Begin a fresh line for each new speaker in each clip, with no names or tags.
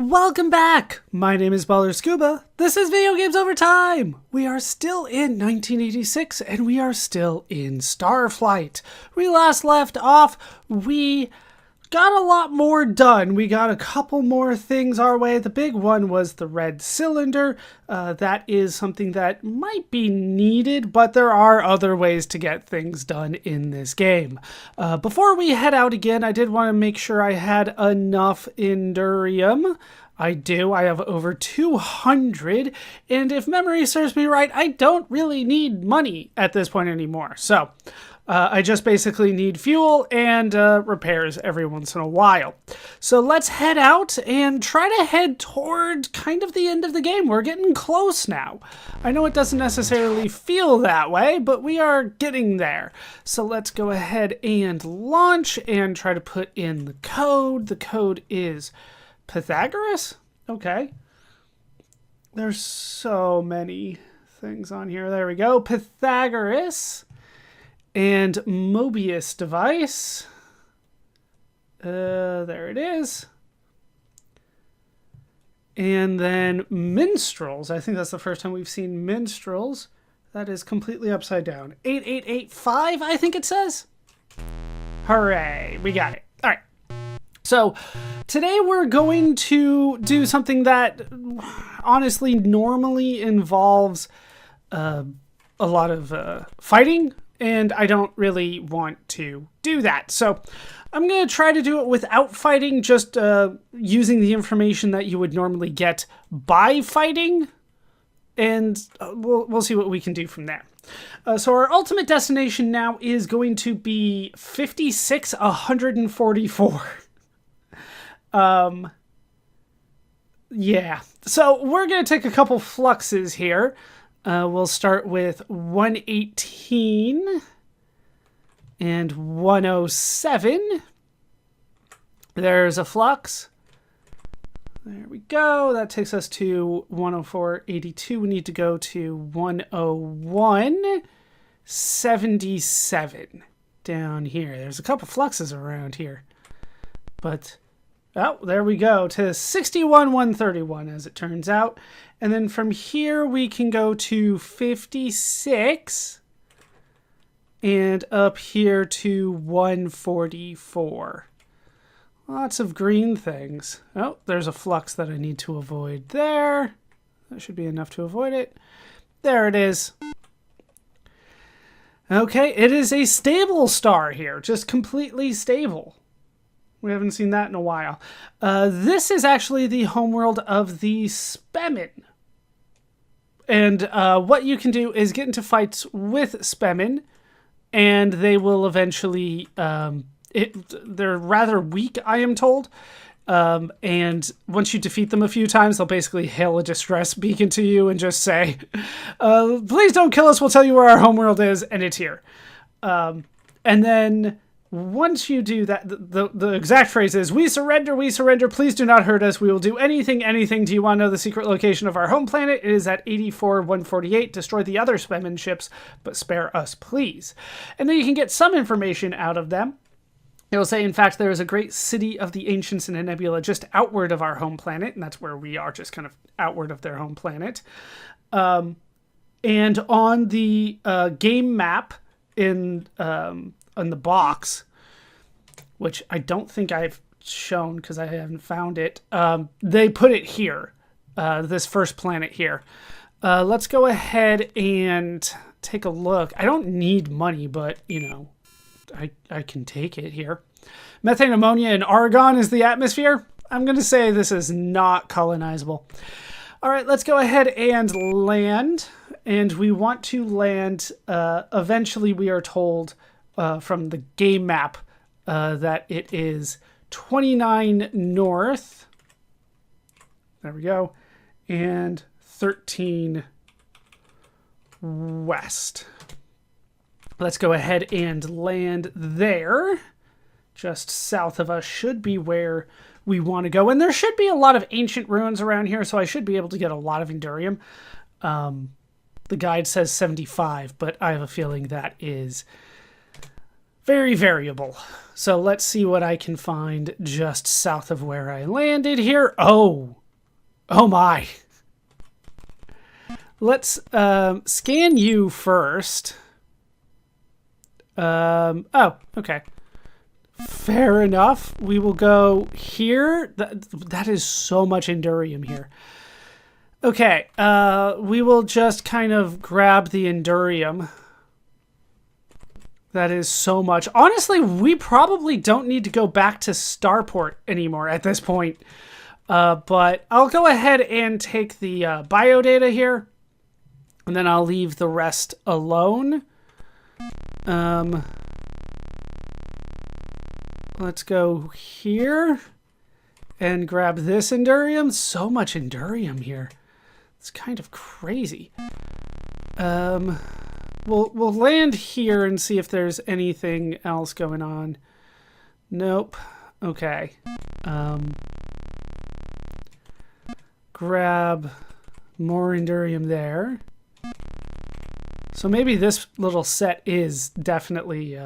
Welcome back! My name is Baller Scuba. This is Video Games Over Time! We are still in 1986 and we are still in Starflight. We last left off, we got a lot more done. We got a couple more things our way. The big one was the red cylinder. That is something that might be needed, but there are other ways to get things done in this game. Before we head out again, I did want to make sure I had enough Endurium. I do. I have over 200, and if memory serves me right, I don't really need money at this point anymore. So I just basically need fuel and repairs every once in a while. So let's head out and try to head toward kind of the end of the game. We're getting close now. I know it doesn't necessarily feel that way, but we are getting there. So let's go ahead and launch and try to put in the code. The code is Pythagoras? Okay. There's so many things on here. There we go. Pythagoras. And Mobius device. There it is. And then minstrels. I think that's the first time we've seen minstrels. That is completely upside down. 8885, I think it says. Hooray. We got it. All right. So today we're going to do something that honestly normally involves a lot of fighting. And I don't really want to do that. So I'm going to try to do it without fighting, just using the information that you would normally get by fighting. And we'll see what we can do from there. So our ultimate destination now is going to be 56,144. Yeah. So we're going to take a couple fluxes here. We'll start with 118 and 107. There's a flux. There we go. That takes us to 104.82. We need to go to 101.77 down here. There's a couple fluxes around here. But, oh, there we go to 61.131 as it turns out. And then from here, we can go to 56 and up here to 144. Lots of green things. Oh, there's a flux that I need to avoid there. That should be enough to avoid it. There it is. Okay, it is a stable star here, just completely stable. We haven't seen that in a while. This is actually the homeworld of the Spemen. And what you can do is get into fights with Spemen, and they will eventually... they're rather weak, I am told. And once you defeat them a few times, they'll basically hail a distress beacon to you and just say, please don't kill us, we'll tell you where our homeworld is, and it's here. And then... once you do that, the exact phrase is, we surrender, please do not hurt us, we will do anything. Do you want to know the secret location of our home planet? It is at 84-148, destroy the other Spemen ships, but spare us, please. And then you can get some information out of them. It will say, in fact, there is a great city of the ancients in a nebula just outward of our home planet, and that's where we are, just kind of outward of their home planet. And on the game map in the box, which I don't think I've shown because I haven't found it, they put it here, this first planet here. Let's go ahead and take a look. I don't need money, but, you know, I can take it here. Methane, ammonia, and argon is the atmosphere. I'm going to say this is not colonizable. All right, let's go ahead and land. And we want to land, eventually we are told from the game map that it is 29 north. There we go. And 13 west. Let's go ahead and land there. Just south of us should be where we want to go. And there should be a lot of ancient ruins around here, so I should be able to get a lot of Endurium. The guide says 75, but I have a feeling that is Very variable. So let's see what I can find just south of where I landed here. Oh my. Let's scan you first. Oh, okay. Fair enough. We will go here. That is so much Endurium here. Okay, we will just kind of grab the Endurium. That is so much. Honestly, we probably don't need to go back to Starport anymore at this point. But I'll go ahead and take the biodata here. And then I'll leave the rest alone. Let's go here and grab this Endurium. So much Endurium here. It's kind of crazy. We'll land here and see if there's anything else going on. Nope. Okay. Grab more Endurium there. So maybe this little set is definitely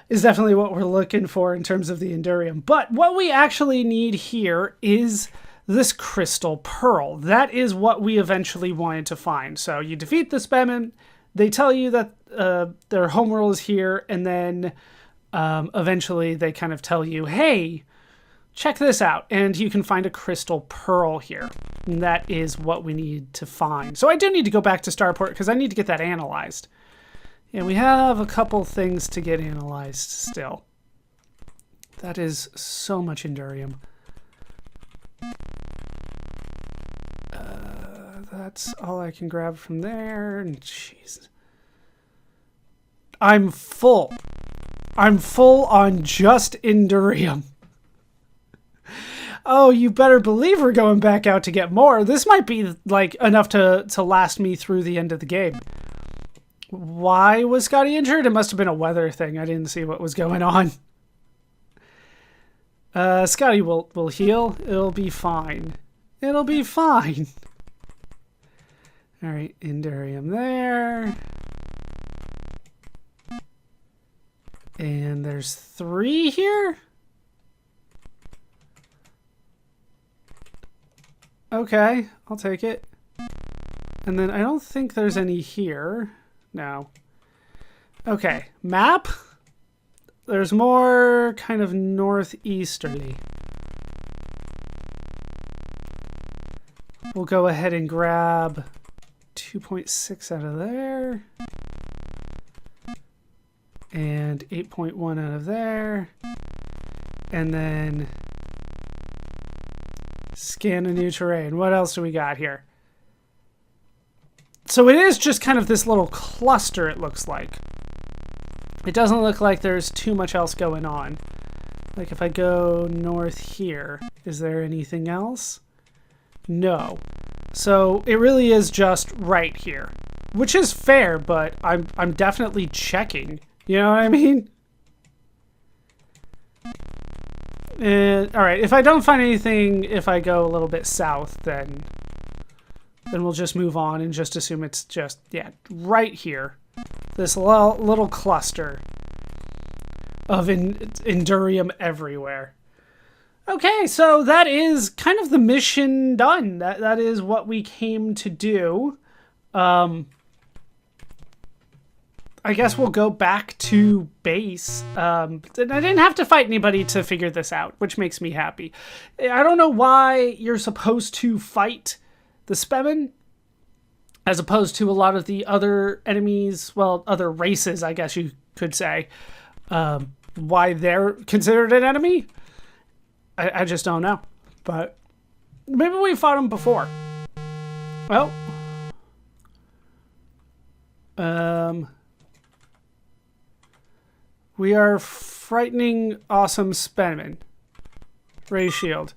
what we're looking for in terms of the Endurium. But what we actually need here is this crystal pearl. That is what we eventually wanted to find. So you defeat the Spemen, they tell you that their homeworld is here, and then eventually they kind of tell you, hey, check this out, and you can find a crystal pearl here. And that is what we need to find. So I do need to go back to Starport because I need to get that analyzed. And we have a couple things to get analyzed still. That is so much Endurium. That's all I can grab from there. And jeez. I'm full. I'm full on just Endurium. Oh, you better believe we're going back out to get more. This might be like enough to last me through the end of the game. Why was Scotty injured? It must have been a weather thing. I didn't see what was going on. Scotty will heal. It'll be fine. It'll be fine. All right, Endurium there. And there's 3 here? Okay, I'll take it. And then I don't think there's any here. No. Okay, map. There's more kind of northeasterly. We'll go ahead and grab 2.6 out of there. And 8.1 out of there. And then scan a new terrain. What else do we got here? So it is just kind of this little cluster, it looks like. It doesn't look like there's too much else going on. Like if I go north here, is there anything else? No. So it really is just right here, which is fair, but I'm definitely checking. You know what I mean? And, all right, if I don't find anything, if I go a little bit south, then we'll just move on and just assume it's just, yeah, right here. This little cluster of Endurium everywhere. Okay, so that is kind of the mission done. That is what we came to do. I guess we'll go back to base. I didn't have to fight anybody to figure this out, which makes me happy. I don't know why you're supposed to fight the Spemen as opposed to a lot of the other enemies, well, other races, I guess you could say. Why they're considered an enemy? I just don't know. But maybe we fought them before. Well. We are frightening awesome Spemen. Ray Shield.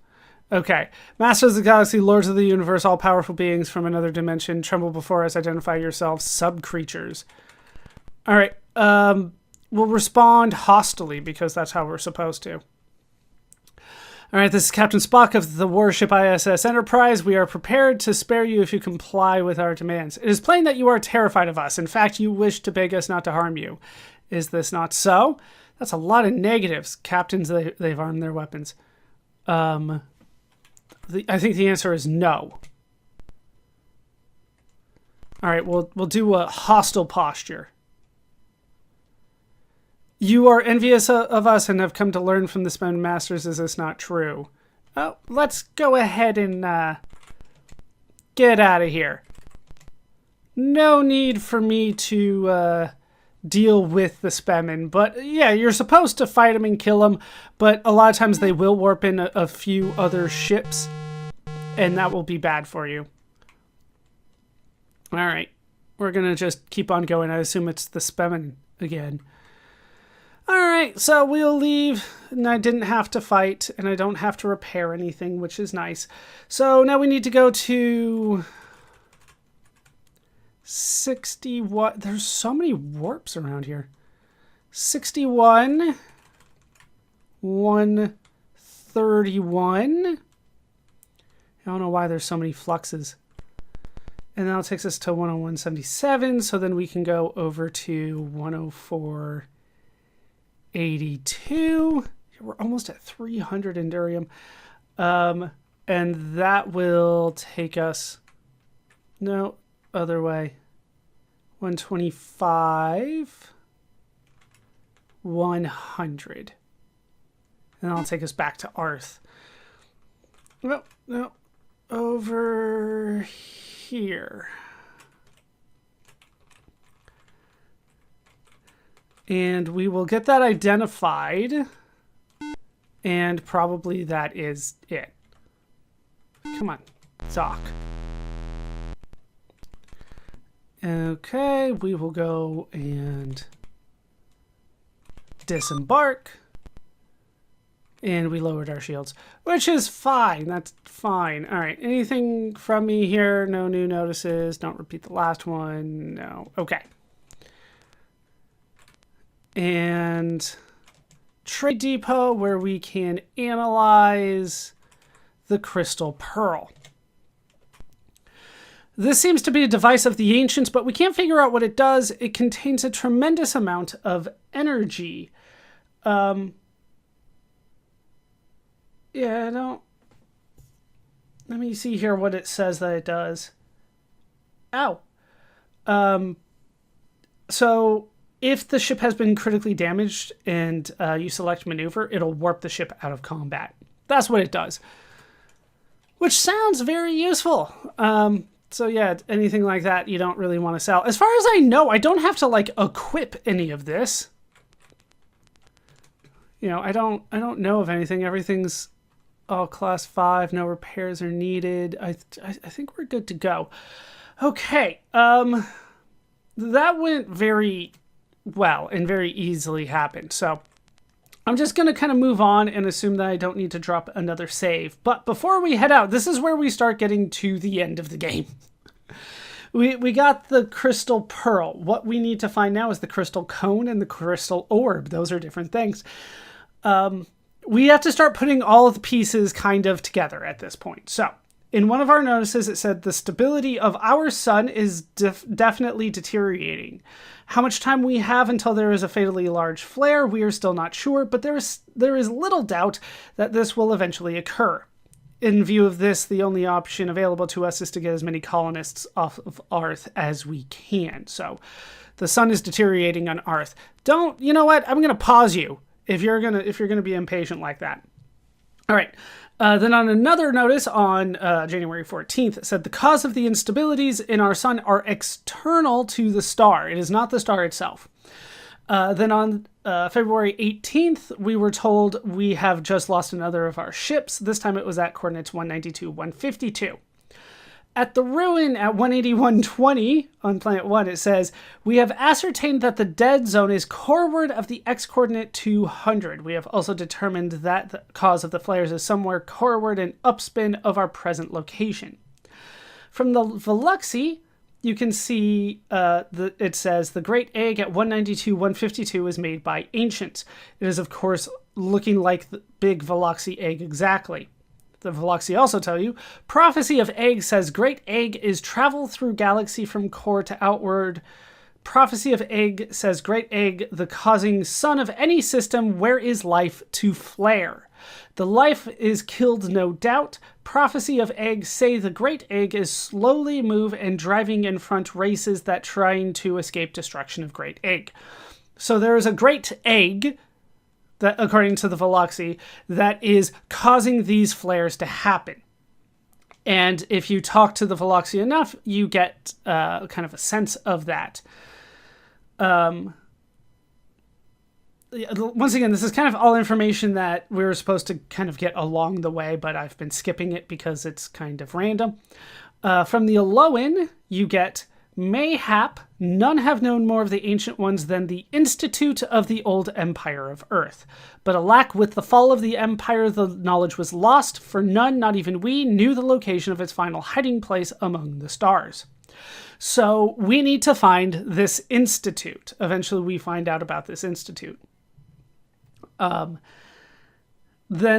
Okay. Masters of the Galaxy, Lords of the Universe, all powerful beings from another dimension, tremble before us, identify yourselves, sub-creatures. Alright. We'll respond hostilely because that's how we're supposed to. Alright, this is Captain Spock of the warship ISS Enterprise. We are prepared to spare you if you comply with our demands. It is plain that you are terrified of us. In fact, you wish to beg us not to harm you. Is this not so? That's a lot of negatives. Captains, they've armed their weapons. I think the answer is no. All right, we'll do a hostile posture. You are envious of us and have come to learn from the Spend Masters. Is this not true? Oh, let's go ahead and get out of here. No need for me to deal with the Spemen. But yeah, you're supposed to fight them and kill them. But a lot of times they will warp in a few other ships. And that will be bad for you. All right. We're going to just keep on going. I assume it's the Spemen again. All right, so we'll leave, and I didn't have to fight, and I don't have to repair anything, which is nice. So now we need to go to 61. There's so many warps around here. 61, 131. I don't know why there's so many fluxes. And now it takes us to 101.77, so then we can go over to 104. 82. We're almost at 300 Endurium. And that will take us... No, other way. 125. 100. And that'll take us back to Arth. No, no. Over here. And we will get that identified. And probably that is it. Come on, dock. Okay, we will go and disembark. And we lowered our shields, which is fine. That's fine. All right, anything from me here? No new notices. Don't repeat the last one. No. Okay. And trade depot where we can analyze the crystal pearl. This seems to be a device of the ancients, but we can't figure out what it does. It contains a tremendous amount of energy. Yeah, I don't... Let me see here what it says that it does. Ow. So... if the ship has been critically damaged and you select maneuver, it'll warp the ship out of combat. That's what it does. Which sounds very useful. So yeah, anything like that you don't really want to sell. As far as I know, I don't have to like equip any of this. You know, I don't know of anything. Everything's all class 5. No repairs are needed. I think we're good to go. Okay. That went very well and very easily happened. So I'm just going to kind of move on and assume that I don't need to drop another save. But before we head out, this is where we start getting to the end of the game. We got the crystal pearl. What we need to find now is the crystal cone and the crystal orb. Those are different things. We have to start putting all of the pieces kind of together at this point. So in one of our notices, it said the stability of our sun is definitely deteriorating. How much time we have until there is a fatally large flare, we are still not sure, but there is little doubt that this will eventually occur. In view of this, the only option available to us is to get as many colonists off of Arth as we can. So the sun is deteriorating on Arth. You know what? I'm going to pause you if you're going to be impatient like that. All right. Then on another notice on January 14th, it said the cause of the instabilities in our sun are external to the star. It is not the star itself. Then on February 18th, we were told we have just lost another of our ships. This time it was at coordinates 192, 152. At the ruin at 181.20 on Planet 1, it says, we have ascertained that the dead zone is coreward of the x-coordinate 200. We have also determined that the cause of the flares is somewhere coreward and upspin of our present location. From the Veluxy, you can see it says the Great Egg at 192, 152 is made by ancients. It is, of course, looking like the big Veluxy egg exactly. The Veluxy also tell you, Prophecy of Egg says Great Egg is travel through galaxy from core to outward Prophecy of Egg says, Great Egg, the causing sun of any system, where is life to flare? The life is killed, no doubt. Prophecy of Egg say the Great Egg is slowly move and driving in front races that trying to escape destruction of Great Egg. So there is a Great Egg, that, according to the Veloxy, that is causing these flares to happen. And if you talk to the Veloxy enough, you get kind of a sense of that. Once again, this is kind of all information that we were supposed to kind of get along the way, but I've been skipping it because it's kind of random. From the Aloan, you get, Mayhap, none have known more of the Ancient Ones than the Institute of the Old Empire of Earth. But alack, with the fall of the Empire, the knowledge was lost, for none, not even we, knew the location of its final hiding place among the stars. So we need to find this institute. Eventually we find out about this institute. Then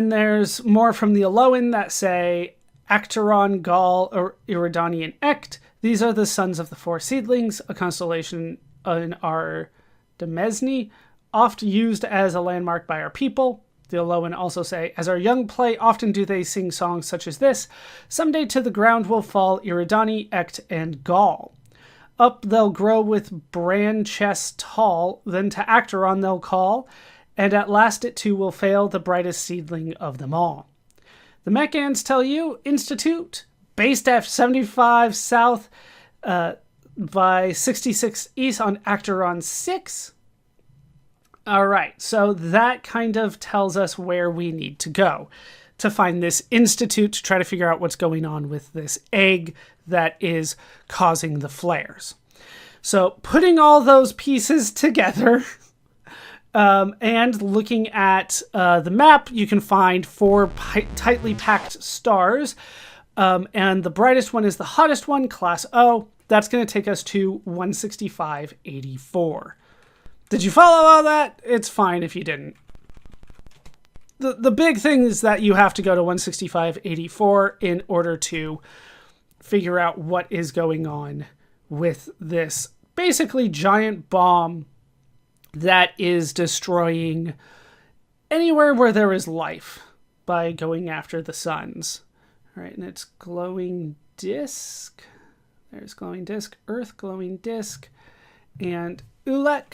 there's more from the Aloan that say, Acteron, Gaul, or Iridani, and Ect. These are the sons of the four seedlings, a constellation in our Demesne, oft used as a landmark by our people. The Aloan also say, as our young play, often do they sing songs such as this. Someday to the ground will fall Iridani, Ect, and Gaul. Up they'll grow with branches tall, then to Acteron they'll call, and at last it too will fail, the brightest seedling of them all. The Mechans tell you, Institute, based at 75 south by 66 east on Acteron 6. All right, so that kind of tells us where we need to go to find this institute to try to figure out what's going on with this egg that is causing the flares. So putting all those pieces together and looking at the map, you can find 4 tightly packed stars. And the brightest one is the hottest one, Class O. That's going to take us to 165.84. Did you follow all that? It's fine if you didn't. The big thing is that you have to go to 165.84 in order to figure out what is going on with this basically giant bomb that is destroying anywhere where there is life by going after the suns. All right, and it's glowing disk. There's glowing disk, Earth glowing disk, and Ulek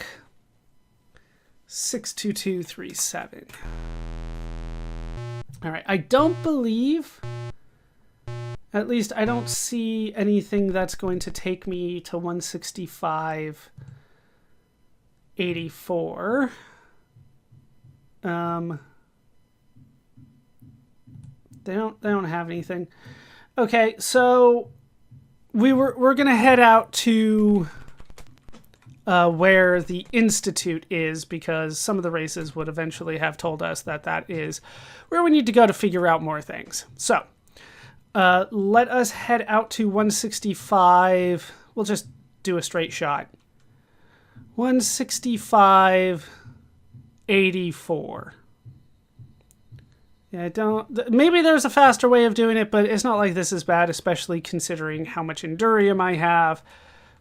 62237. All right, I don't believe, at least I don't see anything that's going to take me to 165.84. They don't have anything. Okay, so we're gonna head out to where the Institute is, because some of the races would eventually have told us that that is where we need to go to figure out more things. So let us head out to 165. We'll just do a straight shot. 165.84. Yeah, maybe there's a faster way of doing it, but it's not like this is bad, especially considering how much Endurium I have,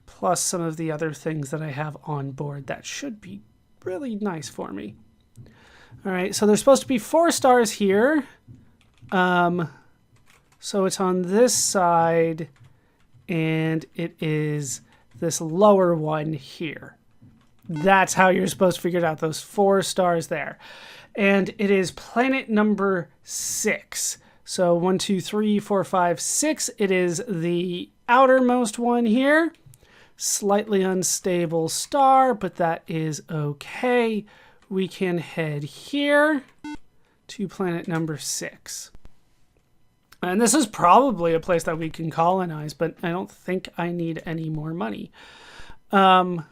plus some of the other things that I have on board that should be really nice for me. All right, so there's supposed to be 4 stars here. So it's on this side, and it is this lower one here. That's how you're supposed to figure it out, those 4 stars there. And it is planet number 6. So 1, 2, 3, 4, 5, 6. It is the outermost one here. Slightly unstable star, but that is okay. We can head here to planet number 6. And this is probably a place that we can colonize, but I don't think I need any more money. We'll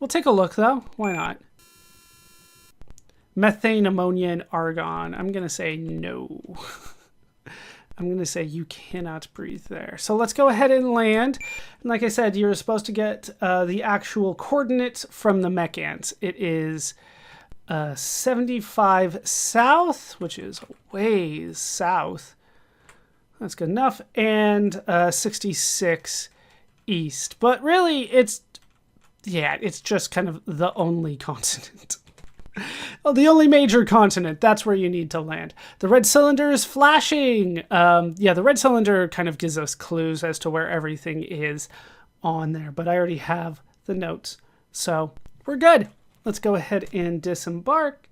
take a look, though. Why not? Methane, ammonia, and argon. I'm going to say no. I'm going to say you cannot breathe there. So let's go ahead and land. And like I said, you're supposed to get the actual coordinates from the Mechans. It is 75 south, which is way south. That's good enough. And 66 east. But really, it's yeah, it's just kind of the only continent. Well, the only major continent, that's where you need to land. The red cylinder is flashing. Yeah, the red cylinder kind of gives us clues as to where everything is on there, but I already have the notes. So we're good. Let's go ahead and disembark.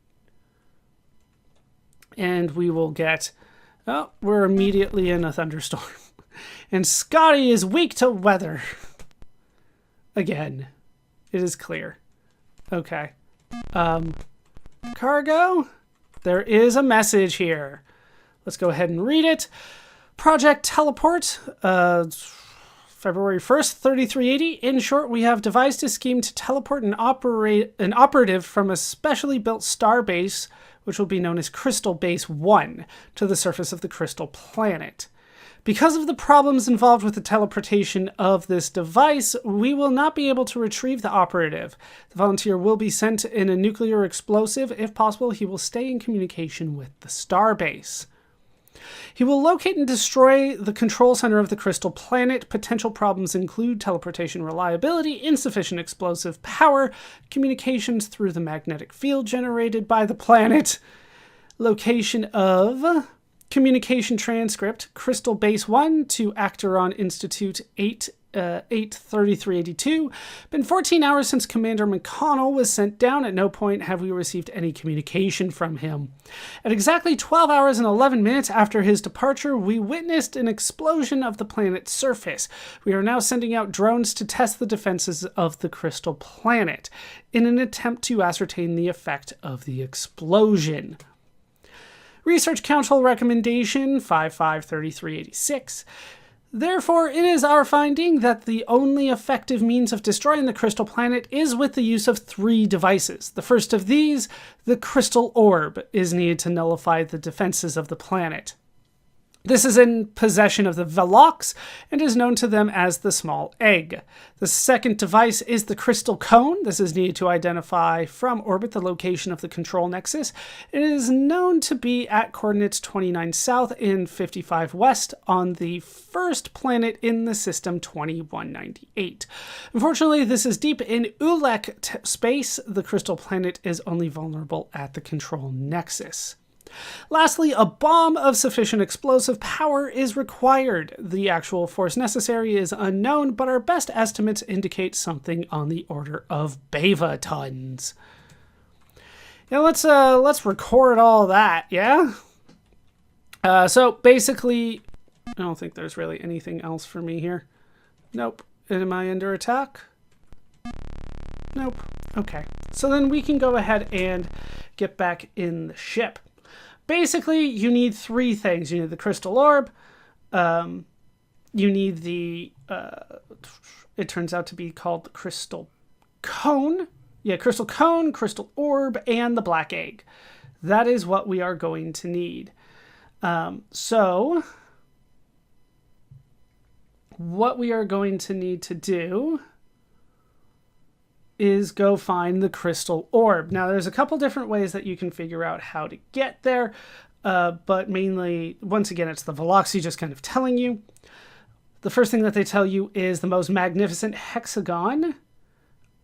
And we will get, oh, we're immediately in a thunderstorm. And Scotty is weak to weather. Again, it is clear. Okay. Cargo, there is a message here. Let's go ahead and read it. Project Teleport, February 1st, 3380. In short, we have devised a scheme to teleport an operative from a specially built starbase, which will be known as Crystal Base 1, to the surface of the Crystal Planet. Because of the problems involved with the teleportation of this device, we will not be able to retrieve the operative. The volunteer will be sent in a nuclear explosive. If possible, he will stay in communication with the starbase. He will locate and destroy the control center of the Crystal Planet. Potential problems include teleportation reliability, insufficient explosive power, communications through the magnetic field generated by the planet, location of communication transcript, Crystal Base 1 to Acteron Institute 83382. Been 14 hours since Commander McConnell was sent down. At no point have we received any communication from him. At exactly 12 hours and 11 minutes after his departure, we witnessed an explosion of the planet's surface. We are now sending out drones to test the defenses of the Crystal Planet in an attempt to ascertain the effect of the explosion. Research Council Recommendation 553386. Therefore, it is our finding that the only effective means of destroying the Crystal Planet is with the use of 3 devices. The first of these, the Crystal Orb, is needed to nullify the defenses of the planet. This is in possession of the Velox and is known to them as the Small Egg. The second device is the Crystal Cone. This is needed to identify from orbit the location of the control nexus. It is known to be at coordinates 29 south and 55 west on the first planet in the system, 2198. Unfortunately, this is deep in Ulek space. The Crystal Planet is only vulnerable at the control nexus. Lastly, a bomb of sufficient explosive power is required. The actual force necessary is unknown, but our best estimates indicate something on the order of bevatons. Yeah, let's record all that, yeah? So basically, I don't think there's really anything else for me here. Nope. Am I under attack? Nope. Okay. So then we can go ahead and get back in the ship. Basically, you need 3 things. You need the Crystal Orb. You need the, it turns out to be called the Crystal Cone. Yeah, Crystal Cone, Crystal Orb, and the Black Egg. That is what we are going to need. So, what we are going to need to do is go find the Crystal Orb. Now, there's a couple different ways that you can figure out how to get there, but mainly, once again, it's the Veloxy just kind of telling you. The first thing that they tell you is the most magnificent hexagon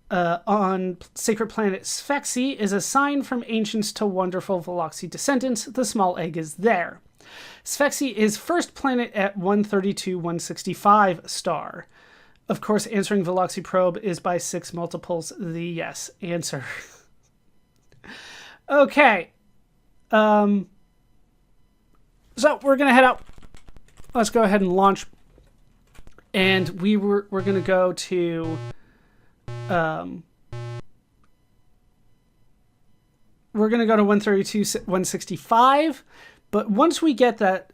on sacred planet Sphexy is a sign from ancients to wonderful Veloxy descendants. The Small Egg is there. Sphexy is first planet at 132-165 star. Of course, answering Veloxy probe is by 6 multiples the yes answer. Okay. So we're going to head out. Let's go ahead and launch. And we're going to go to... we're going to go to 132-165. But once we get there,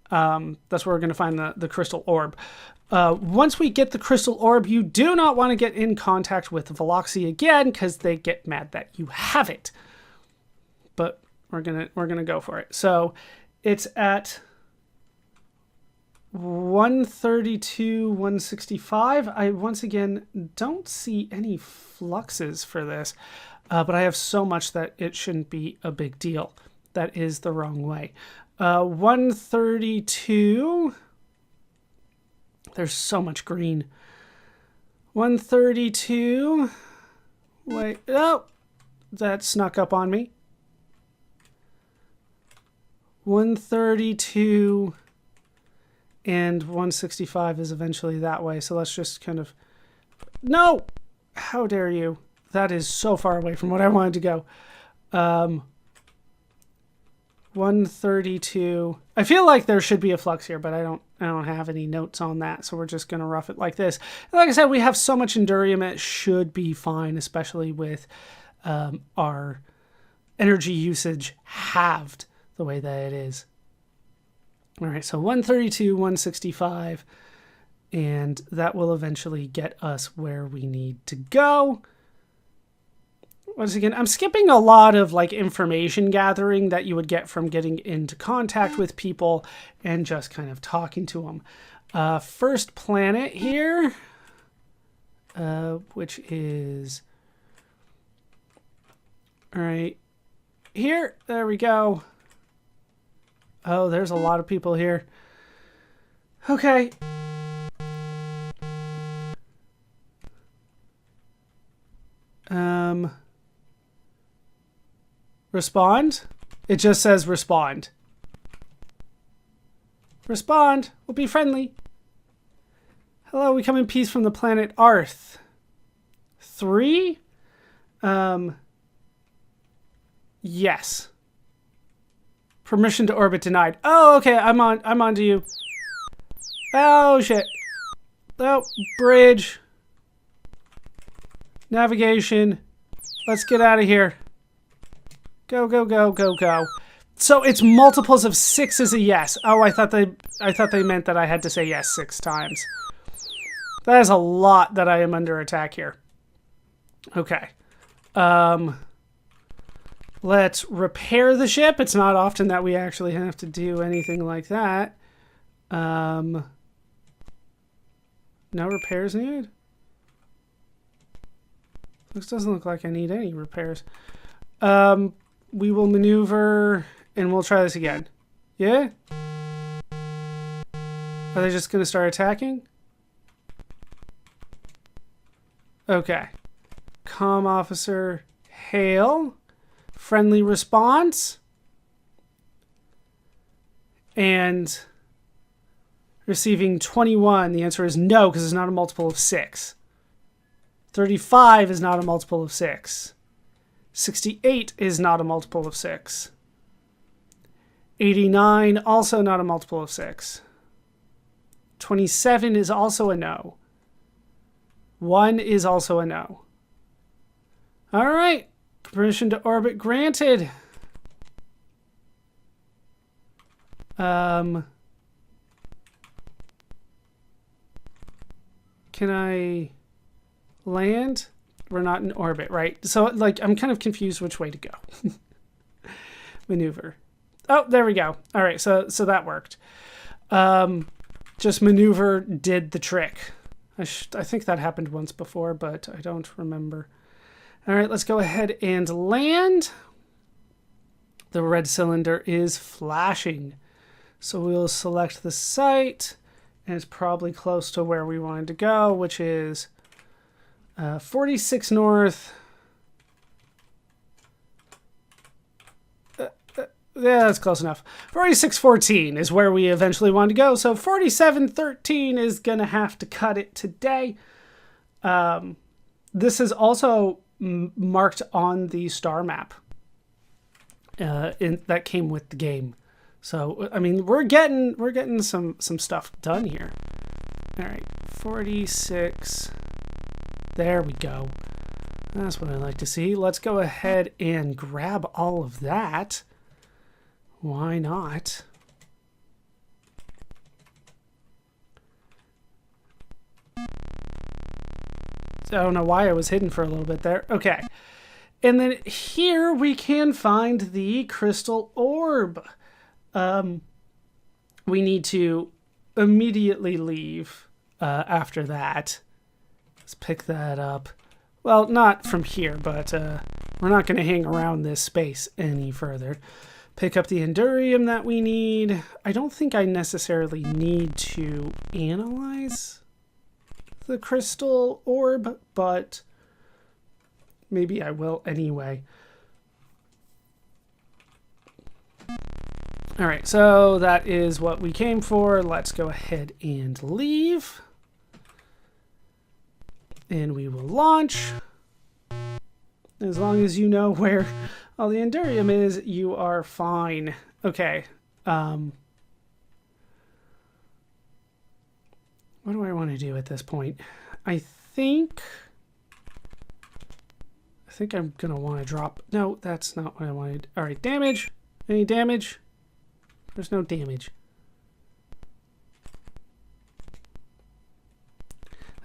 that's where we're going to find the Crystal Orb. Once we get the Crystal Orb, you do not want to get in contact with Veloxy again because they get mad that you have it. But we're gonna go for it. So it's at 132-165. I once again don't see any fluxes for this, but I have so much that it shouldn't be a big deal. That is the wrong way. 132. There's so much green. 132. Wait, oh, that snuck up on me. 132 and 165 is eventually that way. So let's just kind of... No! How dare you? That is so far away from what I wanted to go. 132. I feel like there should be a flux here, but I don't have any notes on that, so we're just going to rough it like this. And like I said, we have so much Endurium, it should be fine, especially with our energy usage halved the way that it is. All right, so 132, 165, and that will eventually get us where we need to go. Once again, I'm skipping a lot of like information gathering that you would get from getting into contact with people and just kind of talking to them. First planet here, which is right here. There we go. Oh, there's a lot of people here. Okay. Respond? It just says respond. Respond. We'll be friendly. Hello, we come in peace from the planet Arth. 3? Yes. Permission to orbit denied. Oh, okay, I'm on to you. Oh, shit. Oh, bridge. Navigation. Let's get out of here. Go, go, go, go, go. So it's multiples of 6 is a yes. Oh, I thought they meant that I had to say yes 6 times. That is a lot that I am under attack here. Okay. Let's repair the ship. It's not often that we actually have to do anything like that. No repairs needed? This doesn't look like I need any repairs. We will maneuver and we'll try this again. Yeah? Are they just going to start attacking? Okay. Comm officer, hail. Friendly response. And receiving 21. The answer is no, because it's not a multiple of 6. 35 is not a multiple of 6. 68 is not a multiple of 6. 89, also not a multiple of 6. 27 is also a no. 1 is also a no. All right. Permission to orbit granted. Can I land? We're not in orbit, right? So, like, I'm kind of confused which way to go. Maneuver. Oh, there we go. All right, so that worked. Just maneuver did the trick. I think that happened once before, but I don't remember. All right, let's go ahead and land. The red cylinder is flashing. So we'll select the site, and it's probably close to where we wanted to go, which is 46 north. Yeah, that's close enough. 4614 is where we eventually want to go. So 4713 is going to have to cut it today. This is also marked on the star map that came with the game. So, I mean, we're getting some stuff done here. All right, 46. There we go. That's what I like to see. Let's go ahead and grab all of that. Why not? I don't know why I was hidden for a little bit there. Okay. And then here we can find the Crystal Orb. We need to immediately leave after that. Let's pick that up. Well, not from here, but we're not going to hang around this space any further. Pick up the Endurium that we need. I don't think I necessarily need to analyze the Crystal Orb, but maybe I will anyway. All right, so that is what we came for. Let's go ahead and leave. And we will launch. As long as you know where all the Endurium is, you are fine. Okay. What do I want to do at this point? I think I'm going to want to drop... No, that's not what I wanted. All right, damage. Any damage? There's no damage.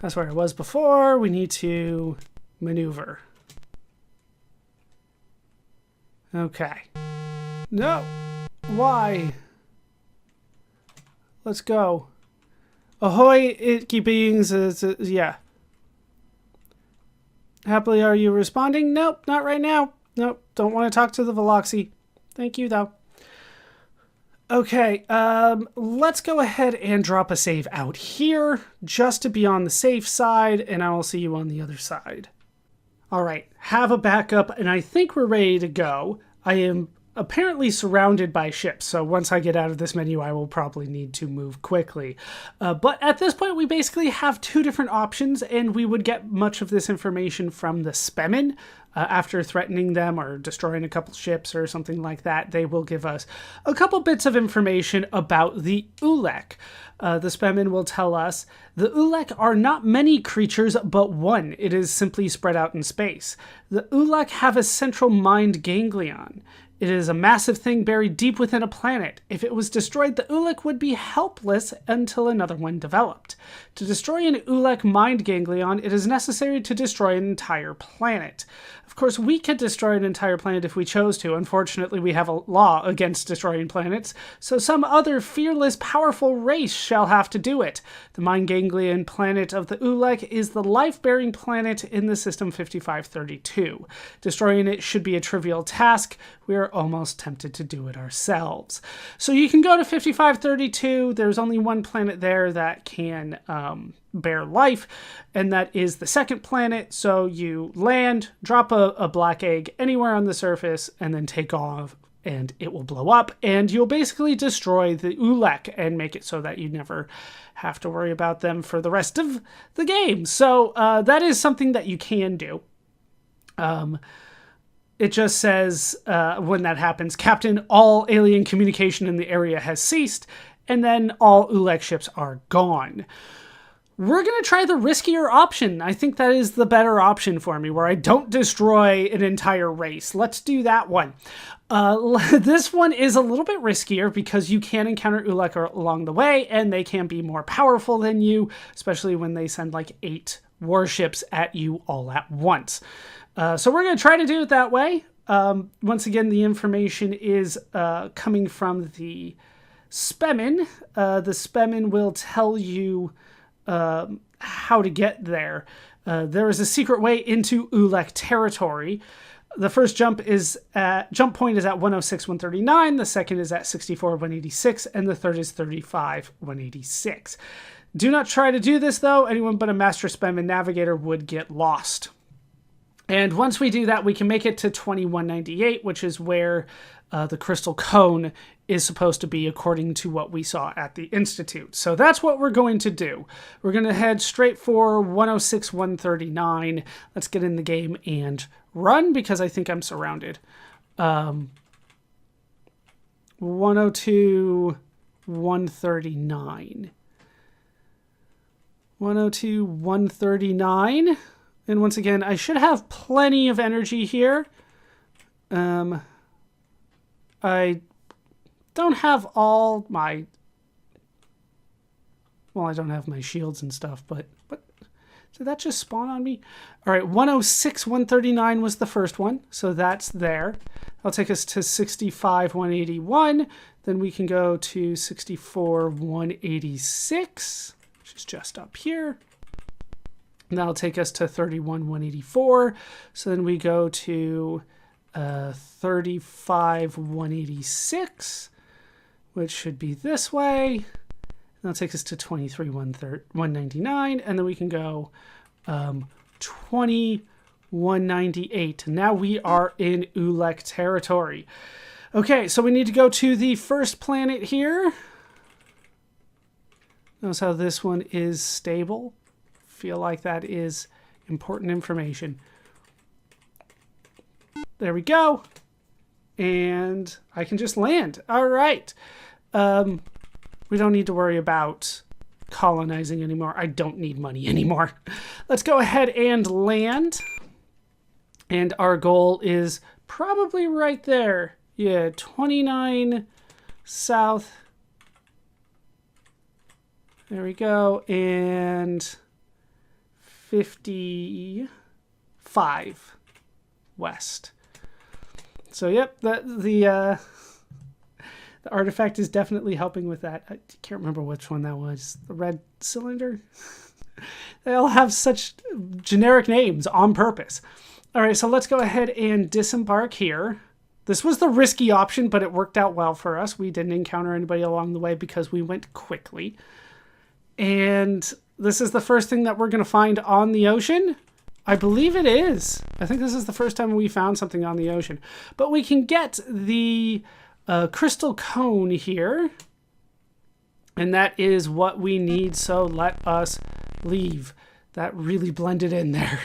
That's where I was before. We need to maneuver. Okay. No. Why? Let's go. Ahoy, itchy beings. Yeah. Happily, are you responding? Nope, not right now. Nope, don't want to talk to the Veloxy. Thank you, though. Okay, let's go ahead and drop a save out here, just to be on the safe side, and I will see you on the other side. All right, have a backup, and I think we're ready to go. I am apparently surrounded by ships, so once I get out of this menu, I will probably need to move quickly. But at this point, we basically have two different options, and we would get much of this information from the Spemen. After threatening them or destroying a couple ships or something like that, they will give us a couple bits of information about the Ulek. The Spemen will tell us, the Ulek are not many creatures, but one. It is simply spread out in space. The Ulek have a central mind ganglion. It is a massive thing buried deep within a planet. If it was destroyed, the Ulek would be helpless until another one developed. To destroy an Ulek mind ganglion, it is necessary to destroy an entire planet. Of course, we could destroy an entire planet if we chose to. Unfortunately, we have a law against destroying planets, so some other fearless, powerful race shall have to do it. The mind ganglion planet of the Ulek is the life-bearing planet in the system 5532. Destroying it should be a trivial task. We are almost tempted to do it ourselves. So you can go to 5532. There's only one planet there that can bear life, and that is the second planet. So you land, drop a black egg anywhere on the surface, and then take off, and it will blow up, and you'll basically destroy the Ulek and make it so that you never have to worry about them for the rest of the game. So that is something that you can do. It just says, when that happens, Captain, all alien communication in the area has ceased, and then all Ulek ships are gone. We're going to try the riskier option. I think that is the better option for me, where I don't destroy an entire race. Let's do that one. This one is a little bit riskier because you can encounter Ulek along the way, and they can be more powerful than you, especially when they send like 8 warships at you all at once. So we're going to try to do it that way. Once again, the information is coming from the Spemen. The Spemen will tell you how to get there. There is a secret way into Ulek territory. The first jump point is at 106-139, the second is at 64-186, and the third is 35-186. Do not try to do this, though. Anyone but a Master Spemen Navigator would get lost. And once we do that, we can make it to 2198, which is where the crystal cone is supposed to be according to what we saw at the Institute. So that's what we're going to do. We're going to head straight for 106-139. Let's get in the game and run, because I think I'm surrounded. 102-139. 102-139. And once again, I should have plenty of energy here. I don't have all my... Well, I don't have my shields and stuff, but did that just spawn on me? All right, 106-139 was the first one, so that's there. That'll take us to 65-181. Then we can go to 64-186, which is just up here. And that'll take us to 31-184. So then we go to 35-186, which should be this way. That'll take us to 199, and then we can go 2198. Now we are in Ulek territory. Okay, so we need to go to the first planet here. Notice how this one is stable. Feel like that is important information. There we go. And I can just land. All right. We don't need to worry about colonizing anymore. I don't need money anymore. Let's go ahead and land. And our goal is probably right there. Yeah, 29 south. There we go. And 55 west. So, yep, the artifact is definitely helping with that. I can't remember which one that was. The red cylinder? They all have such generic names on purpose. All right, so let's go ahead and disembark here. This was the risky option, but it worked out well for us. We didn't encounter anybody along the way because we went quickly. And this is the first thing that we're going to find on the ocean. I believe it is. I think this is the first time we found something on the ocean. But we can get the crystal cone here. And that is what we need, so let us leave. That really blended in there.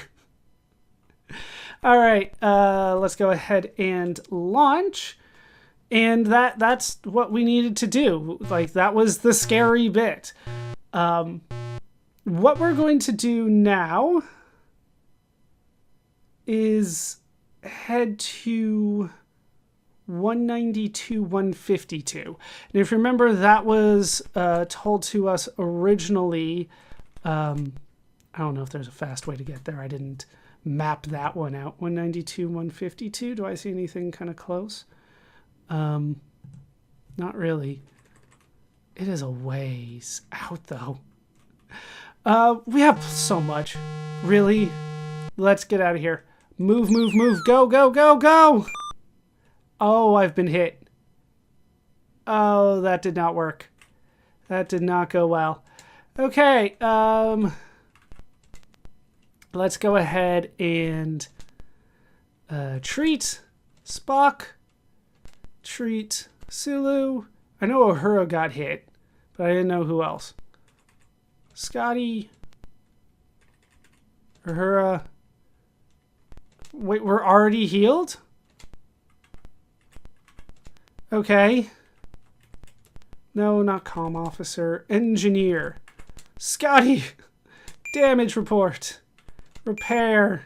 All right, let's go ahead and launch. And that's what we needed to do. Like, that was the scary bit. What we're going to do now is head to 192, 152. And if you remember, that was told to us originally. I don't know if there's a fast way to get there. I didn't map that one out. 192, 152. Do I see anything kind of close? Not really. It is a ways out, though. We have so much. Really? Let's get out of here. Move, move, move. Go, go, go, go! Oh, I've been hit. Oh, that did not work. That did not go well. Okay, let's go ahead and treat Spock. Treat Sulu. I know Uhura got hit, but I didn't know who else. Scotty. Uhura. Wait, we're already healed? Okay. No, not comm officer. Engineer. Scotty. Damage report. Repair.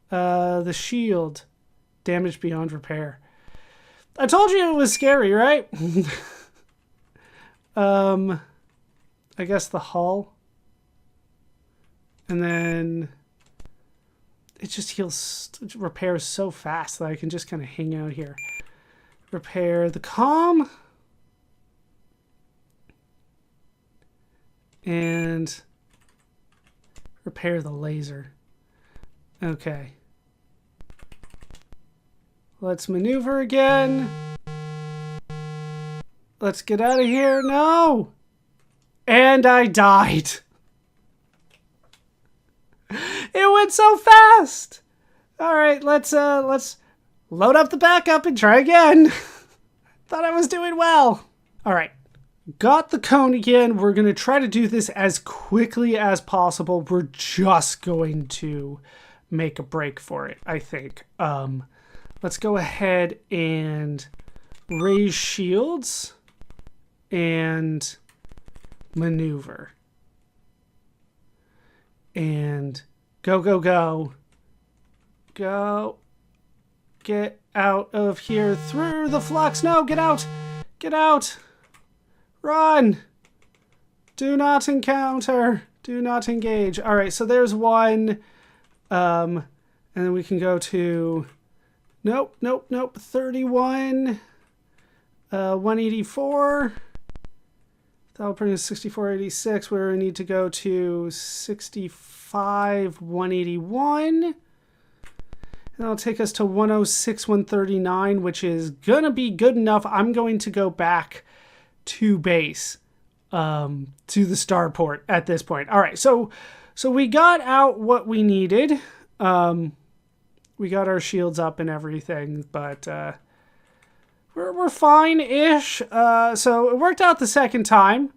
The shield. Damage beyond repair. I told you it was scary, right? I guess the hull. And then it just heals, repairs so fast that I can just kind of hang out here. Repair the comm. And repair the laser. Okay. Let's maneuver again. Let's get out of here. No! And I died. It went so fast. All right, let's load up the backup and try again. Thought I was doing well. All right. Got the cone again. We're going to try to do this as quickly as possible. We're just going to make a break for it, I think. Let's go ahead and raise shields and maneuver. And go, go, go. Go. Get out of here through the flux. No, get out. Get out. Run. Do not encounter. Do not engage. All right, so there's one. And then we can go to... Nope, nope, nope. 31. 184. That'll bring us 6486. Where we need to go to 65, 181. And that'll take us to 106, 139, which is going to be good enough. I'm going to go back to base. to the starport at this point. All right, so we got out what we needed. We got our shields up and everything, but we're fine-ish. So it worked out the second time.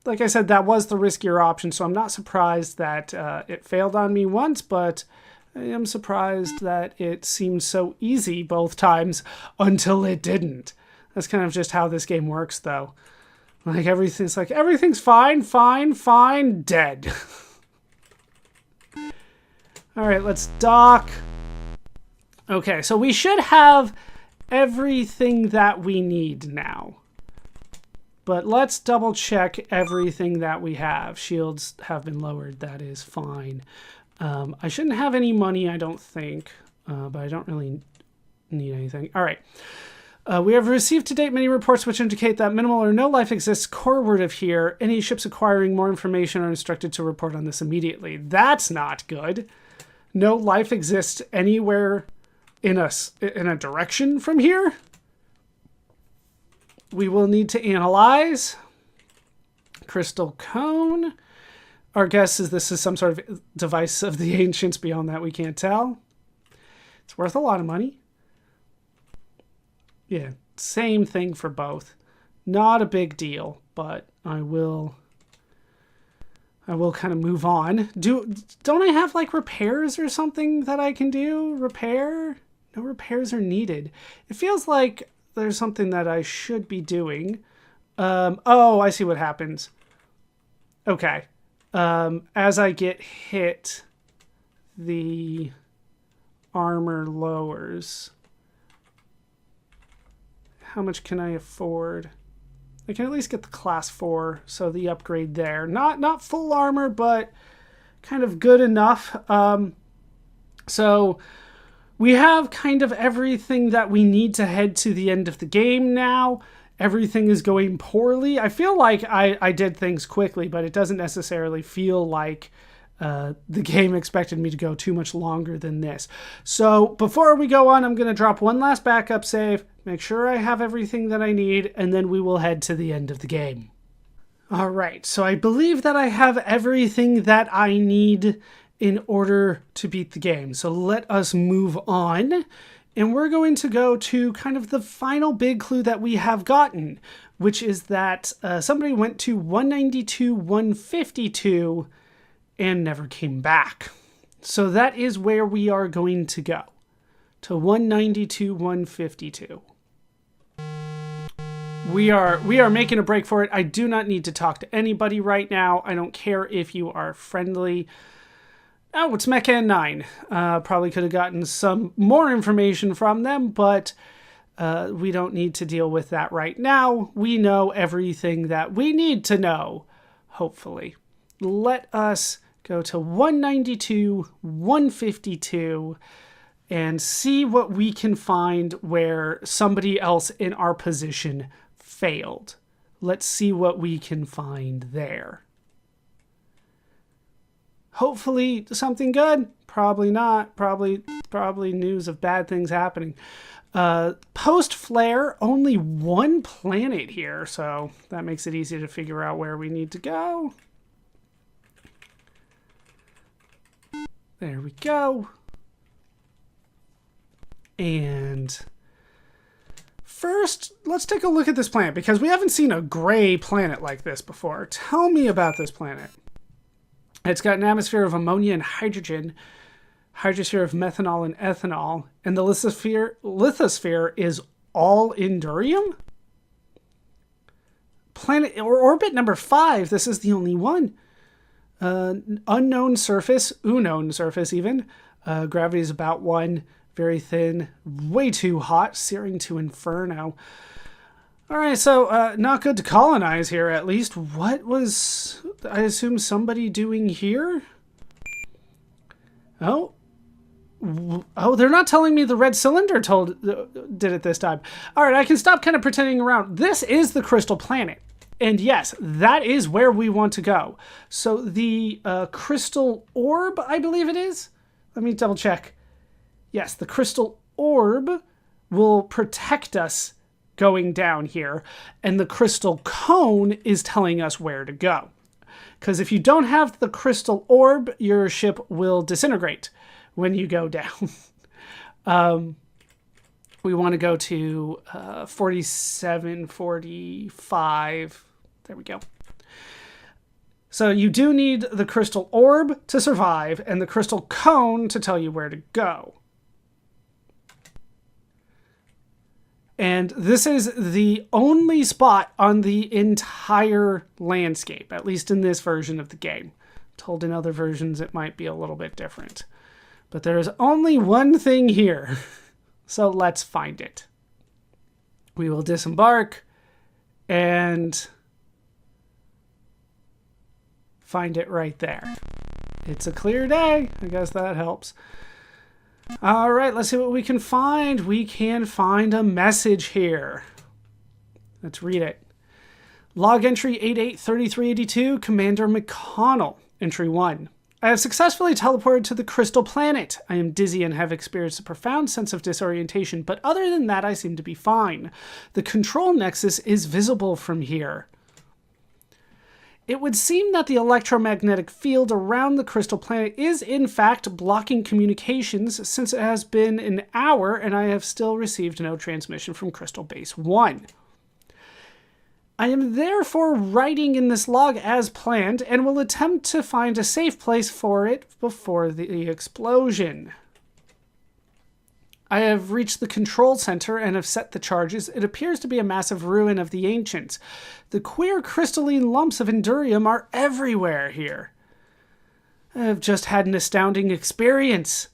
Like I said, that was the riskier option, so I'm not surprised that it failed on me once, but I am surprised that it seemed so easy both times until it didn't. That's kind of just how this game works, though. Everything's fine, dead. All right, let's dock. Okay, so we should have everything that we need now. But let's double check everything that we have. Shields have been lowered. That is fine. I shouldn't have any money, I don't think. But I don't really need anything. All right. We have received to date many reports which indicate that minimal or no life exists coreward of here. Any ships acquiring more information are instructed to report on this immediately. That's not good. No life exists anywhere in a direction from here. We will need to analyze. Crystal cone. Our guess is this is some sort of device of the ancients. Beyond that, we can't tell. It's worth a lot of money. Yeah, same thing for both. Not a big deal, but I will kind of move on. Don't I have like repairs or something that I can do? Repair? No repairs are needed. It feels like there's something that I should be doing. Oh, I see what happens. Okay. As I get hit, the armor lowers. How much can I afford? I can at least get the class 4, so the upgrade there. Not full armor, but kind of good enough. So we have kind of everything that we need to head to the end of the game now. Everything is going poorly. I feel like I did things quickly, but it doesn't necessarily feel like the game expected me to go too much longer than this. So before we go on, I'm going to drop one last backup save, make sure I have everything that I need, and then we will head to the end of the game. All right, so I believe that I have everything that I need in order to beat the game. So let us move on. And we're going to go to kind of the final big clue that we have gotten, which is that somebody went to 192.152 and never came back. So that is where we are going to go, to 192.152. We are making a break for it. I do not need to talk to anybody right now. I don't care if you are friendly. Oh, it's Mechan 9. Probably could have gotten some more information from them, but we don't need to deal with that right now. We know everything that we need to know, hopefully. Let us go to 192.152 and see what we can find where somebody else in our position failed. Let's see what we can find there. Hopefully something good. Probably not. Probably news of bad things happening. Post-flare, only one planet here, so that makes it easy to figure out where we need to go. There we go. And first, let's take a look at this planet, because we haven't seen a gray planet like this before. Tell me about this planet. It's got an atmosphere of ammonia and hydrogen, hydrosphere of methanol and ethanol, and the lithosphere is all Endurium? Planet or orbit number 5, this is the only one. Unknown surface, unknown surface even. Gravity is about 1, very thin, way too hot, searing to inferno. All right, so not good to colonize here, at least. What was, I assume, somebody doing here? Oh, they're not telling me the red cylinder did it this time. All right, I can stop kind of pretending around. This is the Crystal Planet. And yes, that is where we want to go. So the Crystal Orb, I believe it is. Let me double check. Yes, the Crystal Orb will protect us going down here, and the crystal cone is telling us where to go. Because if you don't have the crystal orb, your ship will disintegrate when you go down. We want to go to 47, 45. There we go. So you do need the crystal orb to survive and the crystal cone to tell you where to go. And this is the only spot on the entire landscape, at least in this version of the game. Told in other versions it might be a little bit different. But there is only one thing here. So let's find it. We will disembark and find it right there. It's a clear day. I guess that helps. All right, let's see what we can find. We can find a message here. Let's read it. Log entry 883382, Commander McConnell. Entry 1. I have successfully teleported to the Crystal Planet. I am dizzy and have experienced a profound sense of disorientation, but other than that, I seem to be fine. The control nexus is visible from here. It would seem that the electromagnetic field around the Crystal Planet is in fact blocking communications since it has been an hour and I have still received no transmission from Crystal Base 1. I am therefore writing in this log as planned and will attempt to find a safe place for it before the explosion. I have reached the control center and have set the charges. It appears to be a massive ruin of the ancients. The queer crystalline lumps of Endurium are everywhere here. I have just had an astounding experience.